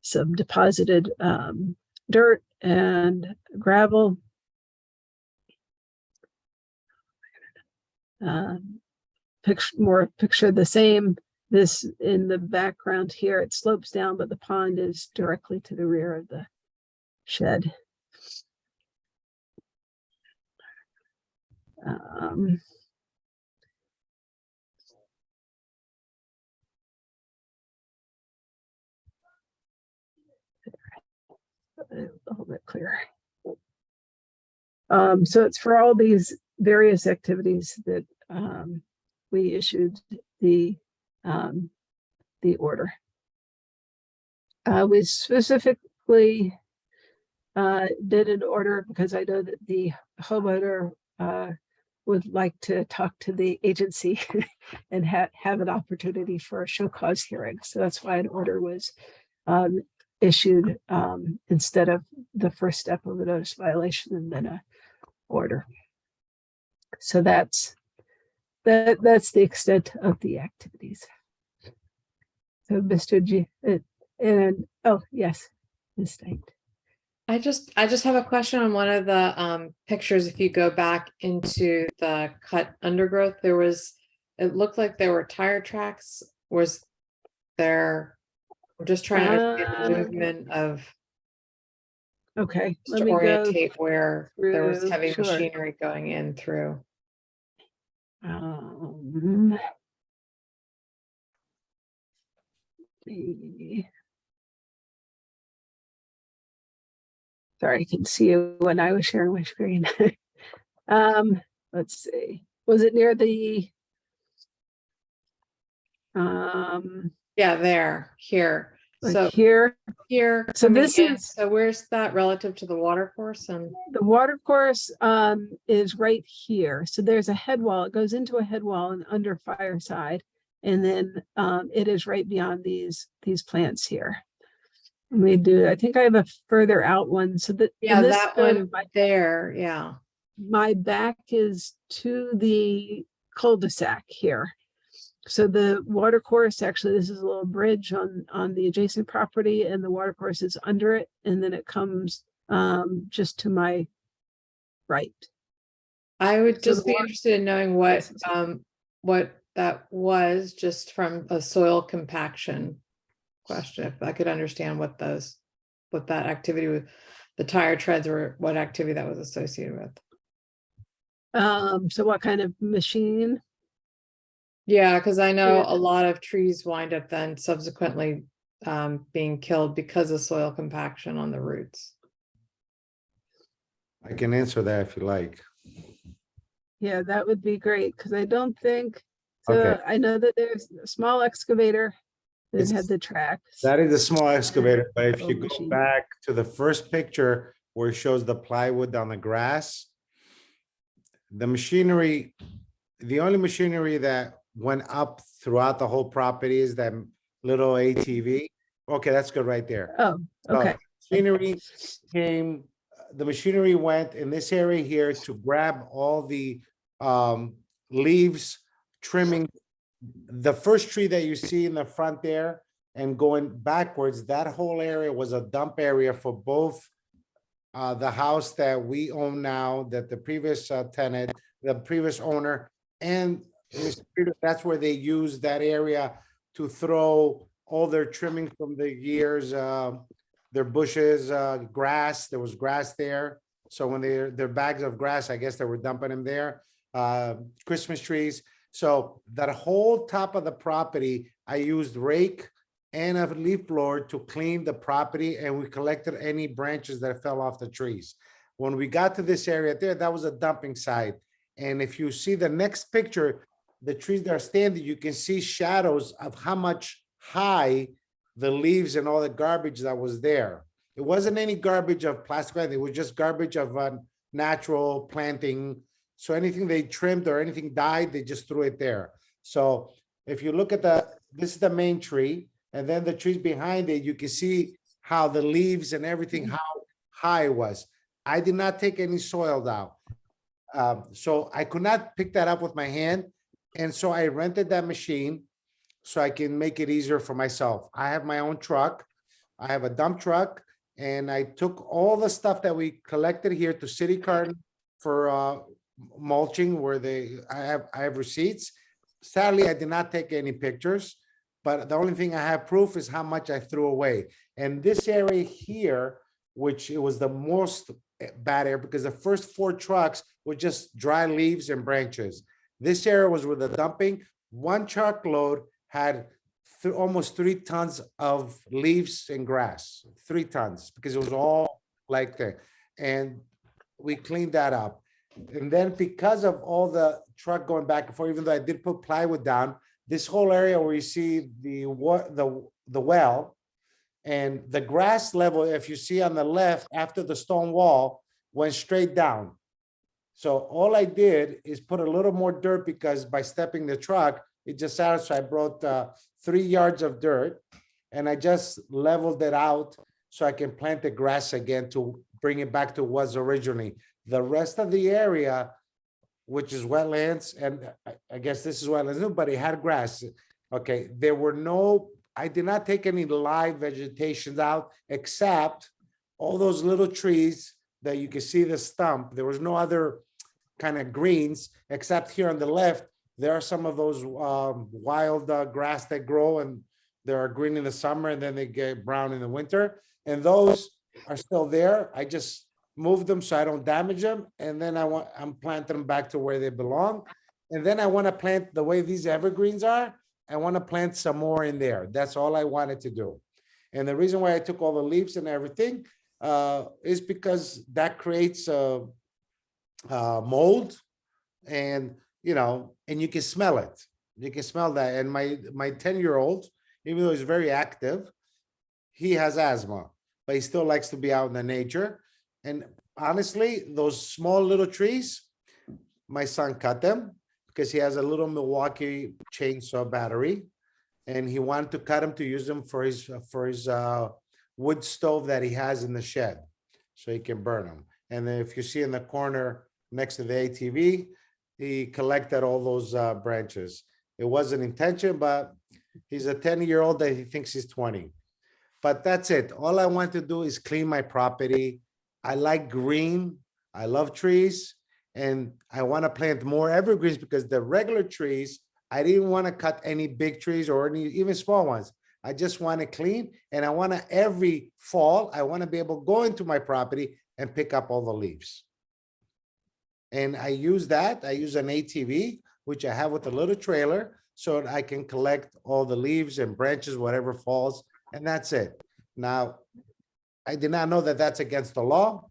B: some deposited dirt and gravel. Picture the same. This in the background here, it slopes down, but the pond is directly to the rear of the shed. A little bit clearer. So it's for all these various activities that we issued the order. We specifically did an order because I know that the homeowner would like to talk to the agency and have an opportunity for a show cause hearing. So that's why an order was issued instead of the first step of a notice violation and then a order. So that's the extent of the activities. So Mr. G and oh yes, Ms. Stein.
C: I just have a question on one of the pictures. If you go back into the cut undergrowth, it looked like there were tire tracks. Was there? We're just trying to understand the movement of.
B: Okay,
C: Just to orientate where there was heavy
B: sure.
C: machinery going in through. Sorry, I can see you when I was sharing my screen. Let's see. Was it near the Yeah, there, here. So
B: like here.
C: here.
B: So
C: coming
B: this
C: in,
B: is-
C: So where's that relative to the water course and?
B: The water course is right here. So there's a head wall. It goes into a head wall and under Fireside. And then it is right beyond these plants here. Let me do, I think I have a further out one. So that,
C: Yeah,
B: and this
C: that
B: kind
C: one
B: of
C: there, yeah.
B: my back is to the cul-de-sac here. So the water course, actually, this is a little bridge on the adjacent property, and the water course is under it, and then it comes just to my right.
C: I would
B: So
C: just
B: the
C: be
B: water-
C: interested in knowing what that was, just from a soil compaction question. If I could understand what that activity with the tire treads, or what activity that was associated with.
B: So what kind of machine?
C: Yeah, because I know
B: Yeah.
C: a lot of trees wind up then subsequently being killed because of soil compaction on the roots.
K: I can answer that if you like.
B: Yeah, that would be great, because I don't think, so
K: Okay.
B: I know that there's a small excavator that
K: It's-
B: had the tracks.
K: That is a small excavator, but if you
B: Old
K: go
B: machine.
K: back to the first picture where it shows the plywood on the grass, the machinery, the only machinery that went up throughout the whole property is that little ATV. Okay, that's good right there.
B: Oh,
K: So
B: okay.
K: Machinery came, the machinery went in this area here to grab all the leaves, trimming. The first tree that you see in the front there and going backwards, that whole area was a dump area for both the house that we own now, that the previous tenant, the previous owner, and that's where they use that area to throw all their trimming from the years, their bushes, grass. There was grass there. So when their bags of grass, I guess they were dumping them there. Christmas trees. So that whole top of the property, I used rake and a leaf blower to clean the property, and we collected any branches that fell off the trees. When we got to this area there, that was a dumping site. And if you see the next picture, the trees that are standing, you can see shadows of how much high the leaves and all the garbage that was there. It wasn't any garbage of plastic, it was just garbage of natural planting. So anything they trimmed or anything died, they just threw it there. So if you look at this is the main tree, and then the trees behind it, you can see how the leaves and everything, how high it was. I did not take any soil out. So I could not pick that up with my hand. And so I rented that machine so I can make it easier for myself. I have my own truck. I have a dump truck, and I took all the stuff that we collected here to City Garden for mulching, where I have receipts. Sadly, I did not take any pictures, but the only thing I have proof is how much I threw away. And this area here, which it was the most bad area, because the first 4 trucks were just dry leaves and branches. This area was with the dumping. 1 truckload had almost 3 tons of leaves and grass, 3 tons, because it was all like that. And we cleaned that up. And then because of all the truck going back and forth, even though I did put plywood down, this whole area where you see the well and the grass level, if you see on the left after the stone wall, went straight down. So all I did is put a little more dirt, because by stepping the truck, it just satisfied. I brought 3 yards of dirt, and I just leveled it out so I can plant the grass again to bring it back to what was originally. The rest of the area, which is wetlands, and I guess this is wetlands, but it had grass. Okay, I did not take any live vegetations out, except all those little trees that you can see the stump. There was no other kind of greens, except here on the left, there are some of those wild grass that grow, and they are green in the summer, and then they get brown in the winter. And those are still there. I just moved them so I don't damage them. And then I'm planting them back to where they belong. And then I want to plant, the way these evergreens are, I want to plant some more in there. That's all I wanted to do. And the reason why I took all the leaves and everything is because that creates mold, and and you can smell it. You can smell that. And my 10-year-old, even though he's very active, he has asthma, but he still likes to be out in the nature. And honestly, those small little trees, my son cut them because he has a little Milwaukee chainsaw battery, and he wanted to cut them to use them for his wood stove that he has in the shed, so he can burn them. And then if you see in the corner next to the ATV, he collected all those branches. It wasn't intention, but he's a 10-year-old that he thinks he's 20. But that's it. All I want to do is clean my property. I like green. I love trees. And I want to plant more evergreens because the regular trees, I didn't want to cut any big trees or any even small ones. I just want to clean, and I want to every fall, I want to be able to go into my property and pick up all the leaves. And I use that. I use an ATV, which I have with a little trailer, so that I can collect all the leaves and branches, whatever falls, and that's it. Now, I did not know that that's against the law.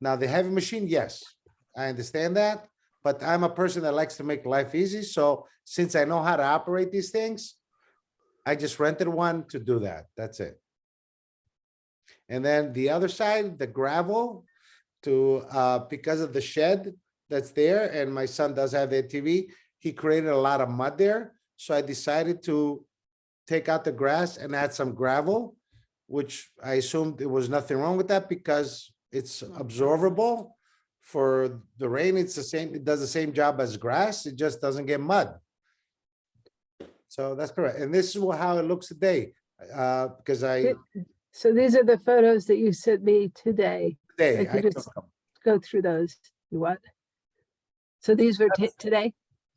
K: Now, the heavy machine, yes, I understand that, but I'm a person that likes to make life easy. So since I know how to operate these things, I just rented one to do that. That's it. And then the other side, the gravel, because of the shed that's there, and my son does have the ATV, he created a lot of mud there. So I decided to take out the grass and add some gravel, which I assumed there was nothing wrong with that because it's absorbable for the rain. It's the same, it does the same job as grass. It just doesn't get mud. So that's correct. And this is how it looks today. Because
B: So these are the photos that you sent me today. I
K: I
B: could just go through those. You what? So these were today?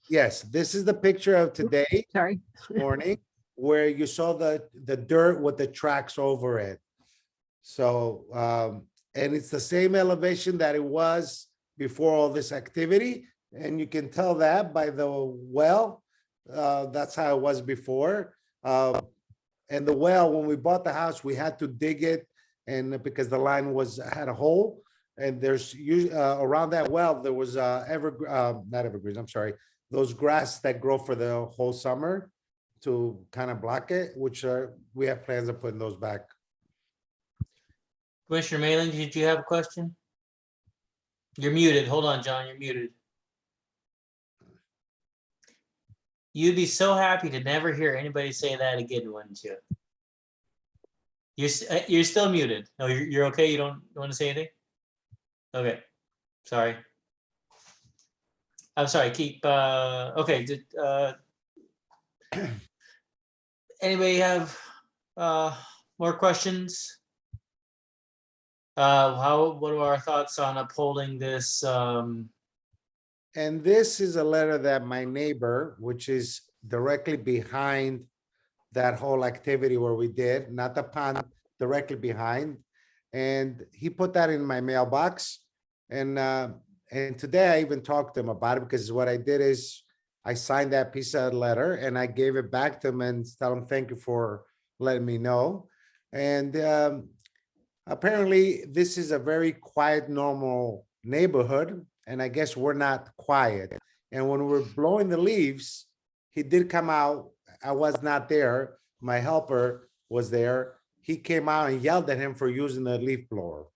K: yes, this is the picture of today
B: Sorry.
K: morning where you saw the dirt with the tracks over it. So, and it's the same elevation that it was before all this activity. And you can tell that by the well, that's how it was before. And the well, when we bought the house, we had to dig it, and because the line had a hole, and there's around that well, there was not evergreens, I'm sorry, those grass that grow for the whole summer to kind of block it, which we have plans of putting those back.
A: Commissioner Malin, did you have a question? You're muted. Hold on, John, you're muted. You'd be so happy to never hear anybody say that again, wouldn't you? You're still muted. No, you're okay. You don't want to say anything? Okay, sorry. I'm sorry. Keep. Okay. Anybody have more questions? What are our thoughts on upholding this?
K: And this is a letter that my neighbor, which is directly behind that whole activity where we did, not the pond, directly behind. And he put that in my mailbox. And today I even talked to him about it, because what I did is I signed that piece of letter and I gave it back to him and tell him, thank you for letting me know. And apparently this is a very quiet, normal neighborhood. And I guess we're not quiet. And when we're blowing the leaves, he did come out. I was not there. My helper was there. He came out and yelled at him for using the leaf blower.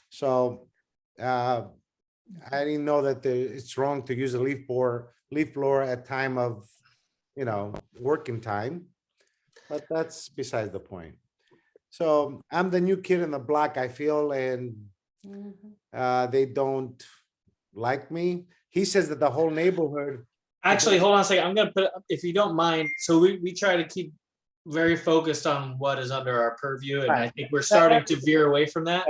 K: So I didn't know that it's wrong to use a leaf blower at time of, working time. But that's besides the point. So I'm the new kid in the block, I feel, and they don't like me. He says that the whole neighborhood.
A: Actually, hold on a second. I'm gonna put, if you don't mind. So we try to keep very focused on what is under our purview, and I think we're starting to veer away from that.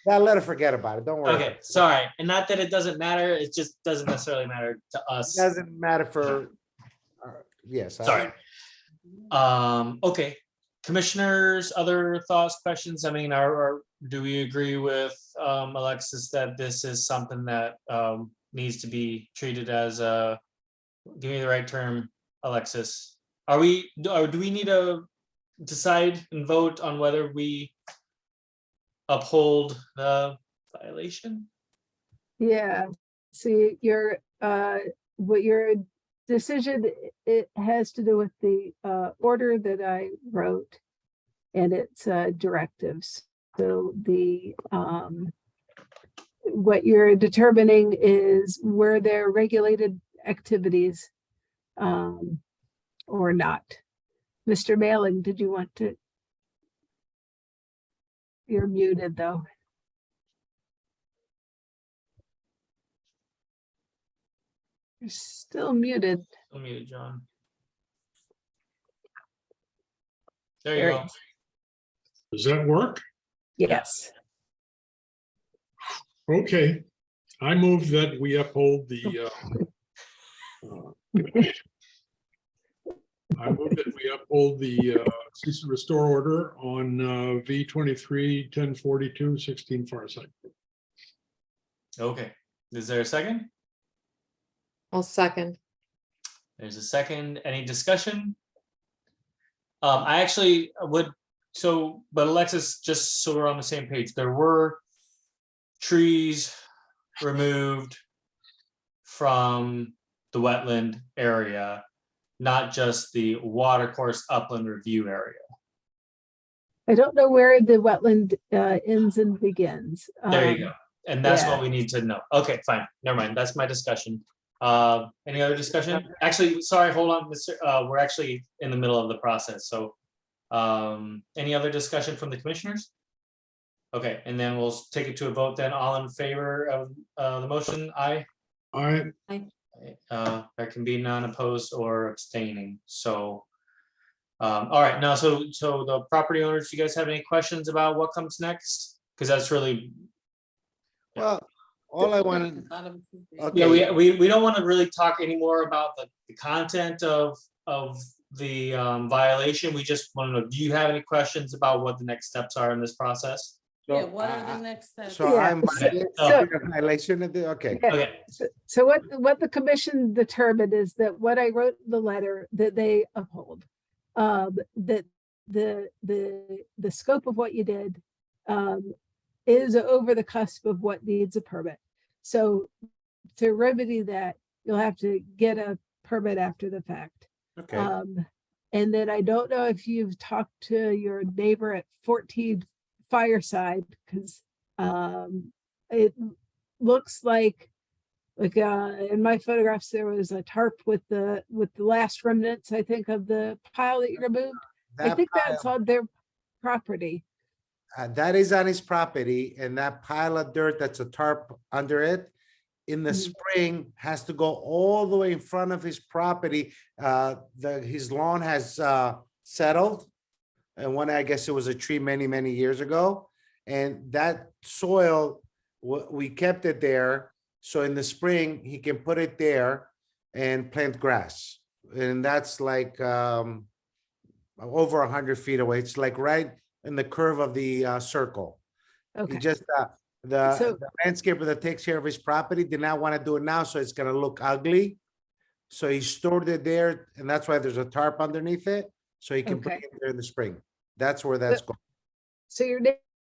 K: That letter, forget about it. Don't worry.
A: Okay, sorry. And not that it doesn't matter. It just doesn't necessarily matter to us.
K: It doesn't matter for. Yes.
A: Sorry. Okay. Commissioners, other thoughts, questions? I mean, do we agree with Alexis that this is something that needs to be treated as a, give me the right term, Alexis? Or do we need to decide and vote on whether we uphold the violation?
B: Yeah. So what you're decision, it has to do with the order that I wrote and its directives. So the what you're determining is were there regulated activities or not. Mr. Mailing, did you want to? You're muted though. You're still muted.
A: Unmute, John. There
B: There
A: you
B: it
A: go.
E: Does that work?
B: Yes.
E: Okay, I move that we uphold the I move that we uphold the cease and restore order on V 23-1042 16 Farside.
A: Okay, is there a second?
C: I'll second.
A: There's a second. Any discussion? I actually would, so, but Alexis, just so we're on the same page, there were trees removed from the wetland area, not just the watercourse upland review area.
B: I don't know where the wetland ends and begins.
A: There you go. And that's
B: yeah.
A: what we need to know. Okay, fine. Never mind. That's my discussion. Any other discussion? Actually, sorry, hold on, Mr. We're actually in the middle of the process. So any other discussion from the commissioners? Okay, and then we'll take it to a vote then. All in favor of the motion, aye.
E: I
A: There can be none opposed or abstaining. So all right, now, so the property owners, do you guys have any questions about what comes next? Because that's really,
K: Well, all I wanted,
A: yeah,
K: okay,
A: we don't want to really talk anymore about the content of the violation. We just want to know, do you have any questions about what the next steps are in this process?
K: so,
L: What are the next steps?
K: so
B: Yeah,
K: I'm
B: so-
K: violation of the, okay.
B: Yeah.
A: Okay,
B: So what the commission determined is that what I wrote in the letter that they uphold, that the scope of what you did is over the cusp of what needs a permit. So to remedy that, you'll have to get a permit after the fact.
K: Okay,
B: And then I don't know if you've talked to your neighbor at 14 Fireside, because it looks like in my photographs there was a tarp with the last remnants, I think, of the pile that you removed. I
K: that
B: think that's
K: pile,
B: on their property.
K: that is on his property, and that pile of dirt that's a tarp under it in the
B: Mhm.
K: spring has to go all the way in front of his property. His lawn has settled. And one, I guess it was a tree many, many years ago. And that soil, we kept it there. So in the spring, he can put it there and plant grass. And that's like over 100 feet away. It's like right in the curve of the circle. He
B: Okay,
K: just,
B: So-
K: the landscaper that takes care of his property did not want to do it now, so it's gonna look ugly. So he stored it there, and that's why there's a tarp underneath it, so he can bring
B: Okay.
K: it there in the spring. That's where that's going.
B: so your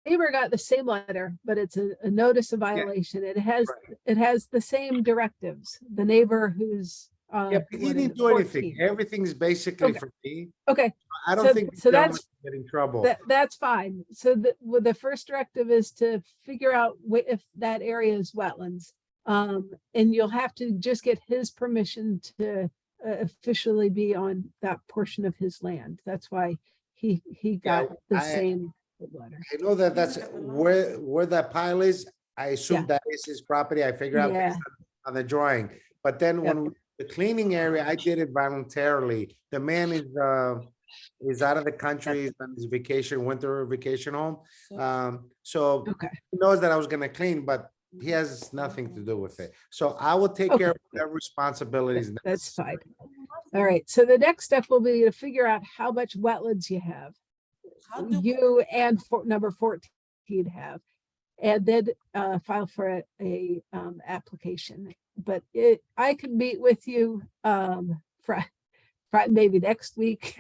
B: neighbor got the same letter, but it's a notice of violation. It has the same directives. The neighbor who's
K: Yeah, but he
B: what is
K: didn't
B: it,
K: do anything.
B: 14.
K: Everything's basically
B: Okay.
K: for me.
B: Okay,
K: I don't
B: So-
K: think
B: so
K: the gentleman
B: that's-
K: should get in trouble.
B: that's fine. So the first directive is to figure out if that area is wetlands. And you'll have to just get his permission to officially be on that portion of his land. That's why he got the
K: I-
B: same letter.
K: I know that that's where that pile is. I assume
B: Yeah.
K: that is his property. I figured out
B: Yeah.
K: based on the drawing. But then
B: Yep.
K: when the cleaning area, I did it voluntarily. The man is out of the country, he's on his vacation, winter vacation home. So
B: Okay.
K: he knows that I was gonna clean, but he has nothing to do with it. So I will take care of their responsibilities.
B: That's fine. All right, so the next step will be to figure out how much wetlands you have.
L: How do-
B: You and number 14 have, and then file for a application. But I could meet with you Friday, maybe next week.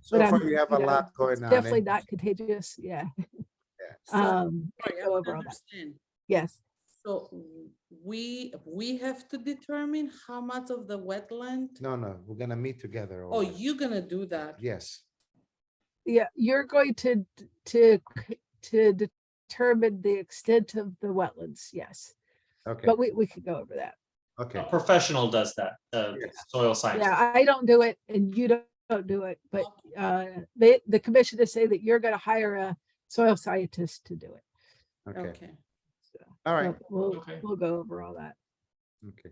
K: So
B: but
K: far,
B: I'm,
K: you have a
B: you know,
K: lot going
B: it's
K: on.
B: definitely
K: eh?
B: not contagious. Yeah.
K: Yeah.
L: So,
B: And
L: sorry, I
B: go
L: don't
B: over all that.
L: understand.
B: Yes.
L: So we have to determine how much of the wetland?
K: No, we're gonna meet together.
L: Oh,
K: over it.
L: you're gonna do that?
K: Yes,
B: Yeah, you're going to determine the extent of the wetlands, yes.
K: okay,
B: But we could go over that.
K: okay.
A: A professional does that, soil scientist.
B: Yeah, I don't do it and you don't do it, but the commission is saying that you're gonna hire a soil scientist to do it.
K: Okay,
L: Okay.
K: all right,
B: So We'll,
A: Okay.
B: we'll go over all that.
K: okay.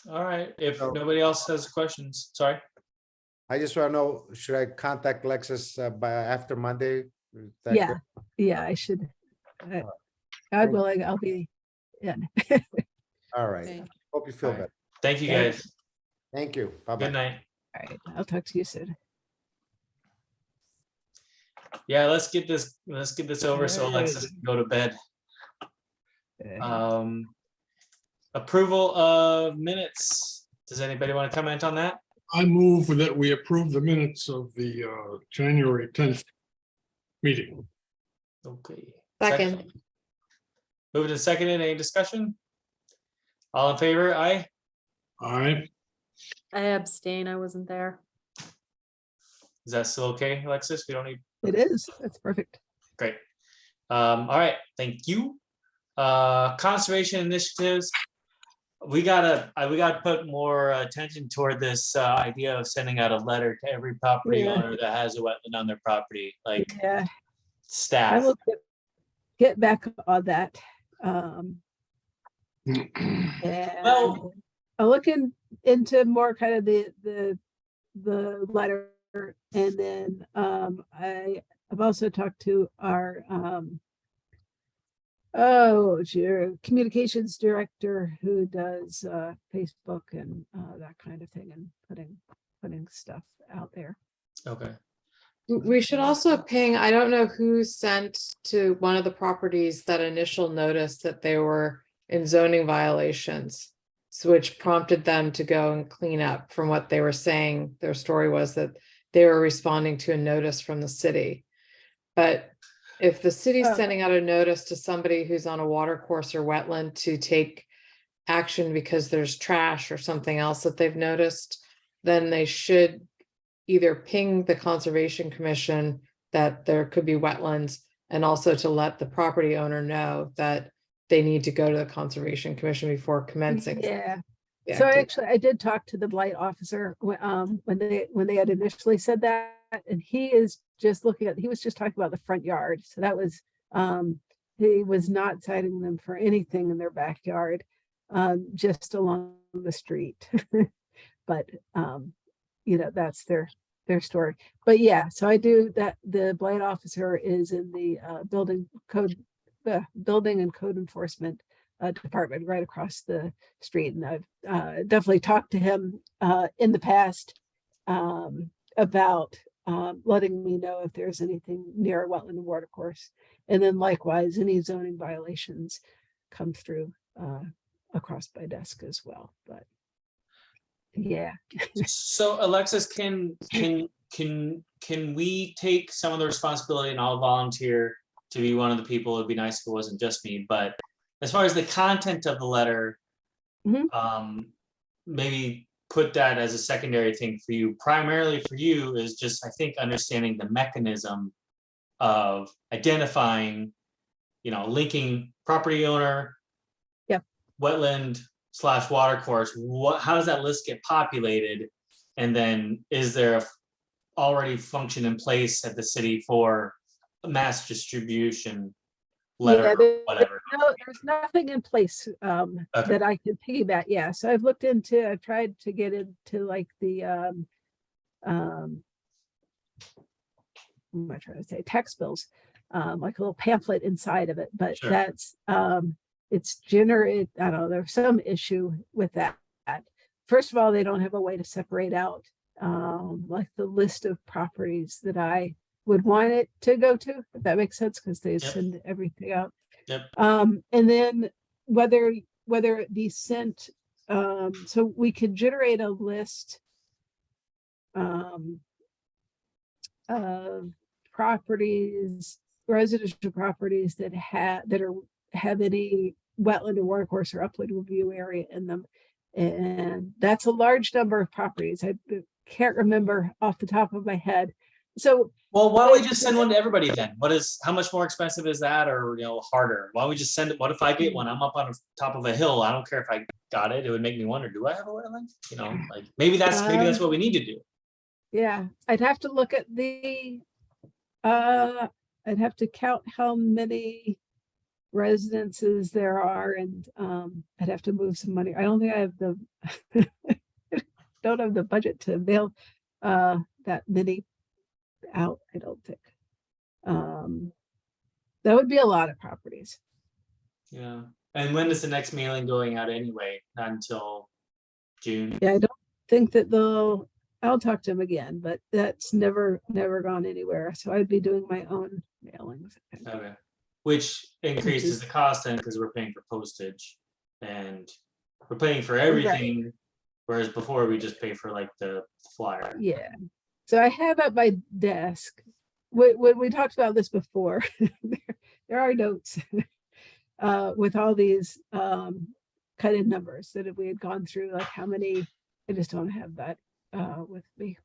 A: All right, if
K: So-
A: nobody else has questions, sorry.
K: I just wanna know, should I contact Lexus by after Monday? Is that
B: Yeah,
K: good?
B: yeah, I should. God
K: Thank-
B: willing, I'll be in.
K: All right,
L: Thank
K: hope you feel
A: All right.
K: better.
A: Thank you,
K: Thank
A: guys.
K: Thank you, bye-bye.
A: Good night.
B: All right, I'll talk to you soon.
A: Yeah, let's get this over so Alexis can go to bed. Approval of minutes. Does anybody want to comment on that?
E: I move that we approve the minutes of the January 10th meeting.
A: Okay.
C: Second.
A: Moved and seconded. Any discussion? All in favor? Aye.
E: Aye.
F: I abstain, I wasn't there.
A: Is that still okay, Alexis? We don't need,
B: It is, that's perfect.
A: great. All right, thank you. Conservation initiatives. We gotta put more attention toward this idea of sending out a letter to every property
B: Yeah.
A: owner that has a wetland on their property, like
B: Yeah, I
A: staff.
B: will get back on that.
A: Well-
B: And I'll look into more kind of the letter, and then I've also talked to our your communications director who does Facebook and that kind of thing, and putting stuff out there.
A: Okay.
C: We should also ping, I don't know who sent to one of the properties that initial notice that they were in zoning violations. So which prompted them to go and clean up from what they were saying. Their story was that they were responding to a notice from the city. But if the city's
B: Oh.
C: sending out a notice to somebody who's on a water course or wetland to take action because there's trash or something else that they've noticed, then they should either ping the Conservation Commission that there could be wetlands, and also to let the property owner know that they need to go to the Conservation Commission before commencing.
B: Yeah.
C: the
B: So
C: activity.
B: I did talk to the blight officer when they had initially said that, and he is just he was just talking about the front yard. So that was, he was not citing them for anything in their backyard, just along the street. But, that's their story. But yeah, so I do that. The blight officer is in the building and code enforcement department right across the street. And I've definitely talked to him in the past about letting me know if there's anything near a wetland and water course. And then likewise, any zoning violations come through across my desk as well. But yeah,
A: So Alexis, can we take some of the responsibility, and I'll volunteer to be one of the people? It'd be nice if it wasn't just me, but as far as the content of the letter,
B: Mhm.
A: Maybe put that as a secondary thing for you. Primarily for you is just, I think, understanding the mechanism of identifying, linking property owner,
B: Yep.
A: wetland / water course. How does that list get populated? And then is there already function in place at the city for a mass distribution letter, or whatever?
B: no, there's nothing in place that I can piggyback. Yeah, so I've tried to get into like the what am I trying to say, tax bills, like a little pamphlet inside of it, but
A: Sure.
B: that's it's I don't know, there's some issue with that. First of all, they don't have a way to separate out like the list of properties that I would want it to go to, if that makes sense, because they
A: Yep.
B: send everything out.
A: Yep.
B: And then whether it be sent, so we could generate a list of properties, residential properties that have any wetland or watercourse or upland review area in them. And that's a large number of properties. I can't remember off the top of my head. So
A: Well, why don't we just send one to everybody then? How much more expensive is that, or, harder? Why don't we just send it? What if I get one? I'm up on the top of a hill. I don't care if I got it. It would make me wonder, do I have a wetland? Like maybe that's what we need to do.
B: yeah, I'd have to look at I'd have to count how many residences there are, and I'd have to move some money. I don't think I have don't have the budget to mail that many out, I don't think. That would be a lot of properties.
A: Yeah. And when is the next mailing going out anyway? Not until June.
B: Yeah, I don't think that I'll talk to them again, but that's never gone anywhere. So I'd be doing my own mailings.
A: Okay. Which increases the cost then because we're paying for postage and we're paying for everything. Whereas before we just pay for like the flyer.
B: Yeah. So I have at my desk, when we talked about this before, there are notes with all these kind of numbers that we had gone through, like how many, I just don't have that with me.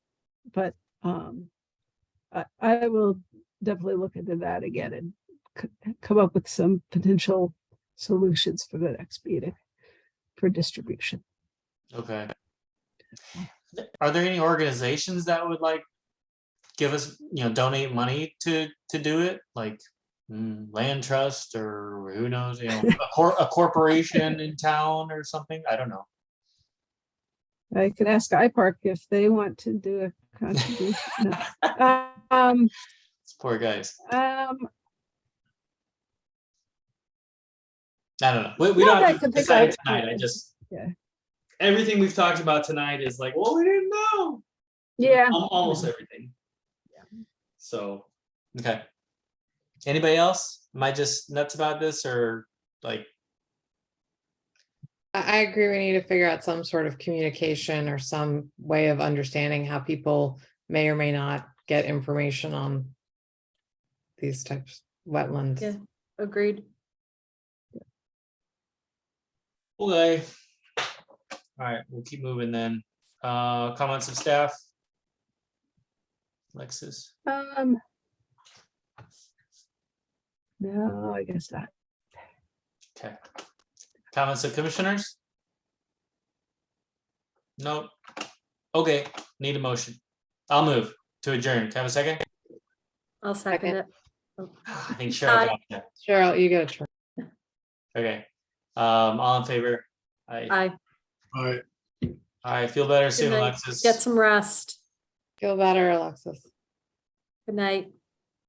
B: But I will definitely look into that again and come up with some potential solutions for the next meeting for distribution.
A: Okay. Are there any organizations that would like give us, donate money to do it? Like land trust or who knows, a corporation in town or something? I don't know.
B: I could ask iPark if they want to do a contribution.
A: It's poor guys. I don't know. We
B: Not
A: don't
B: that I
A: have to
B: can think
A: decide
B: of.
A: tonight. I just,
B: Yeah.
A: everything we've talked about tonight is like, well, we didn't know.
B: Yeah.
A: Almost everything. So, okay. Anybody else? Am I just nuts about this or like?
C: I agree. We need to figure out some sort of communication or some way of understanding how people may or may not get information on these types of wetlands.
F: Yeah, agreed.
A: Okay. All right, we'll keep moving then. Comments of staff? Alexis?
B: No, I guess not.
A: Okay. Comments of commissioners? Nope. Okay, need a motion. I'll move to adjourn. Can I have a second?
F: I'll second it.
A: I think Cheryl got that.
C: Cheryl, you get a turn.
A: Okay. All in favor?
F: Aye.
E: I
A: I feel better soon,
F: night.
A: Alexis.
F: Get some rest.
C: Feel better, Alexis.
F: Good night.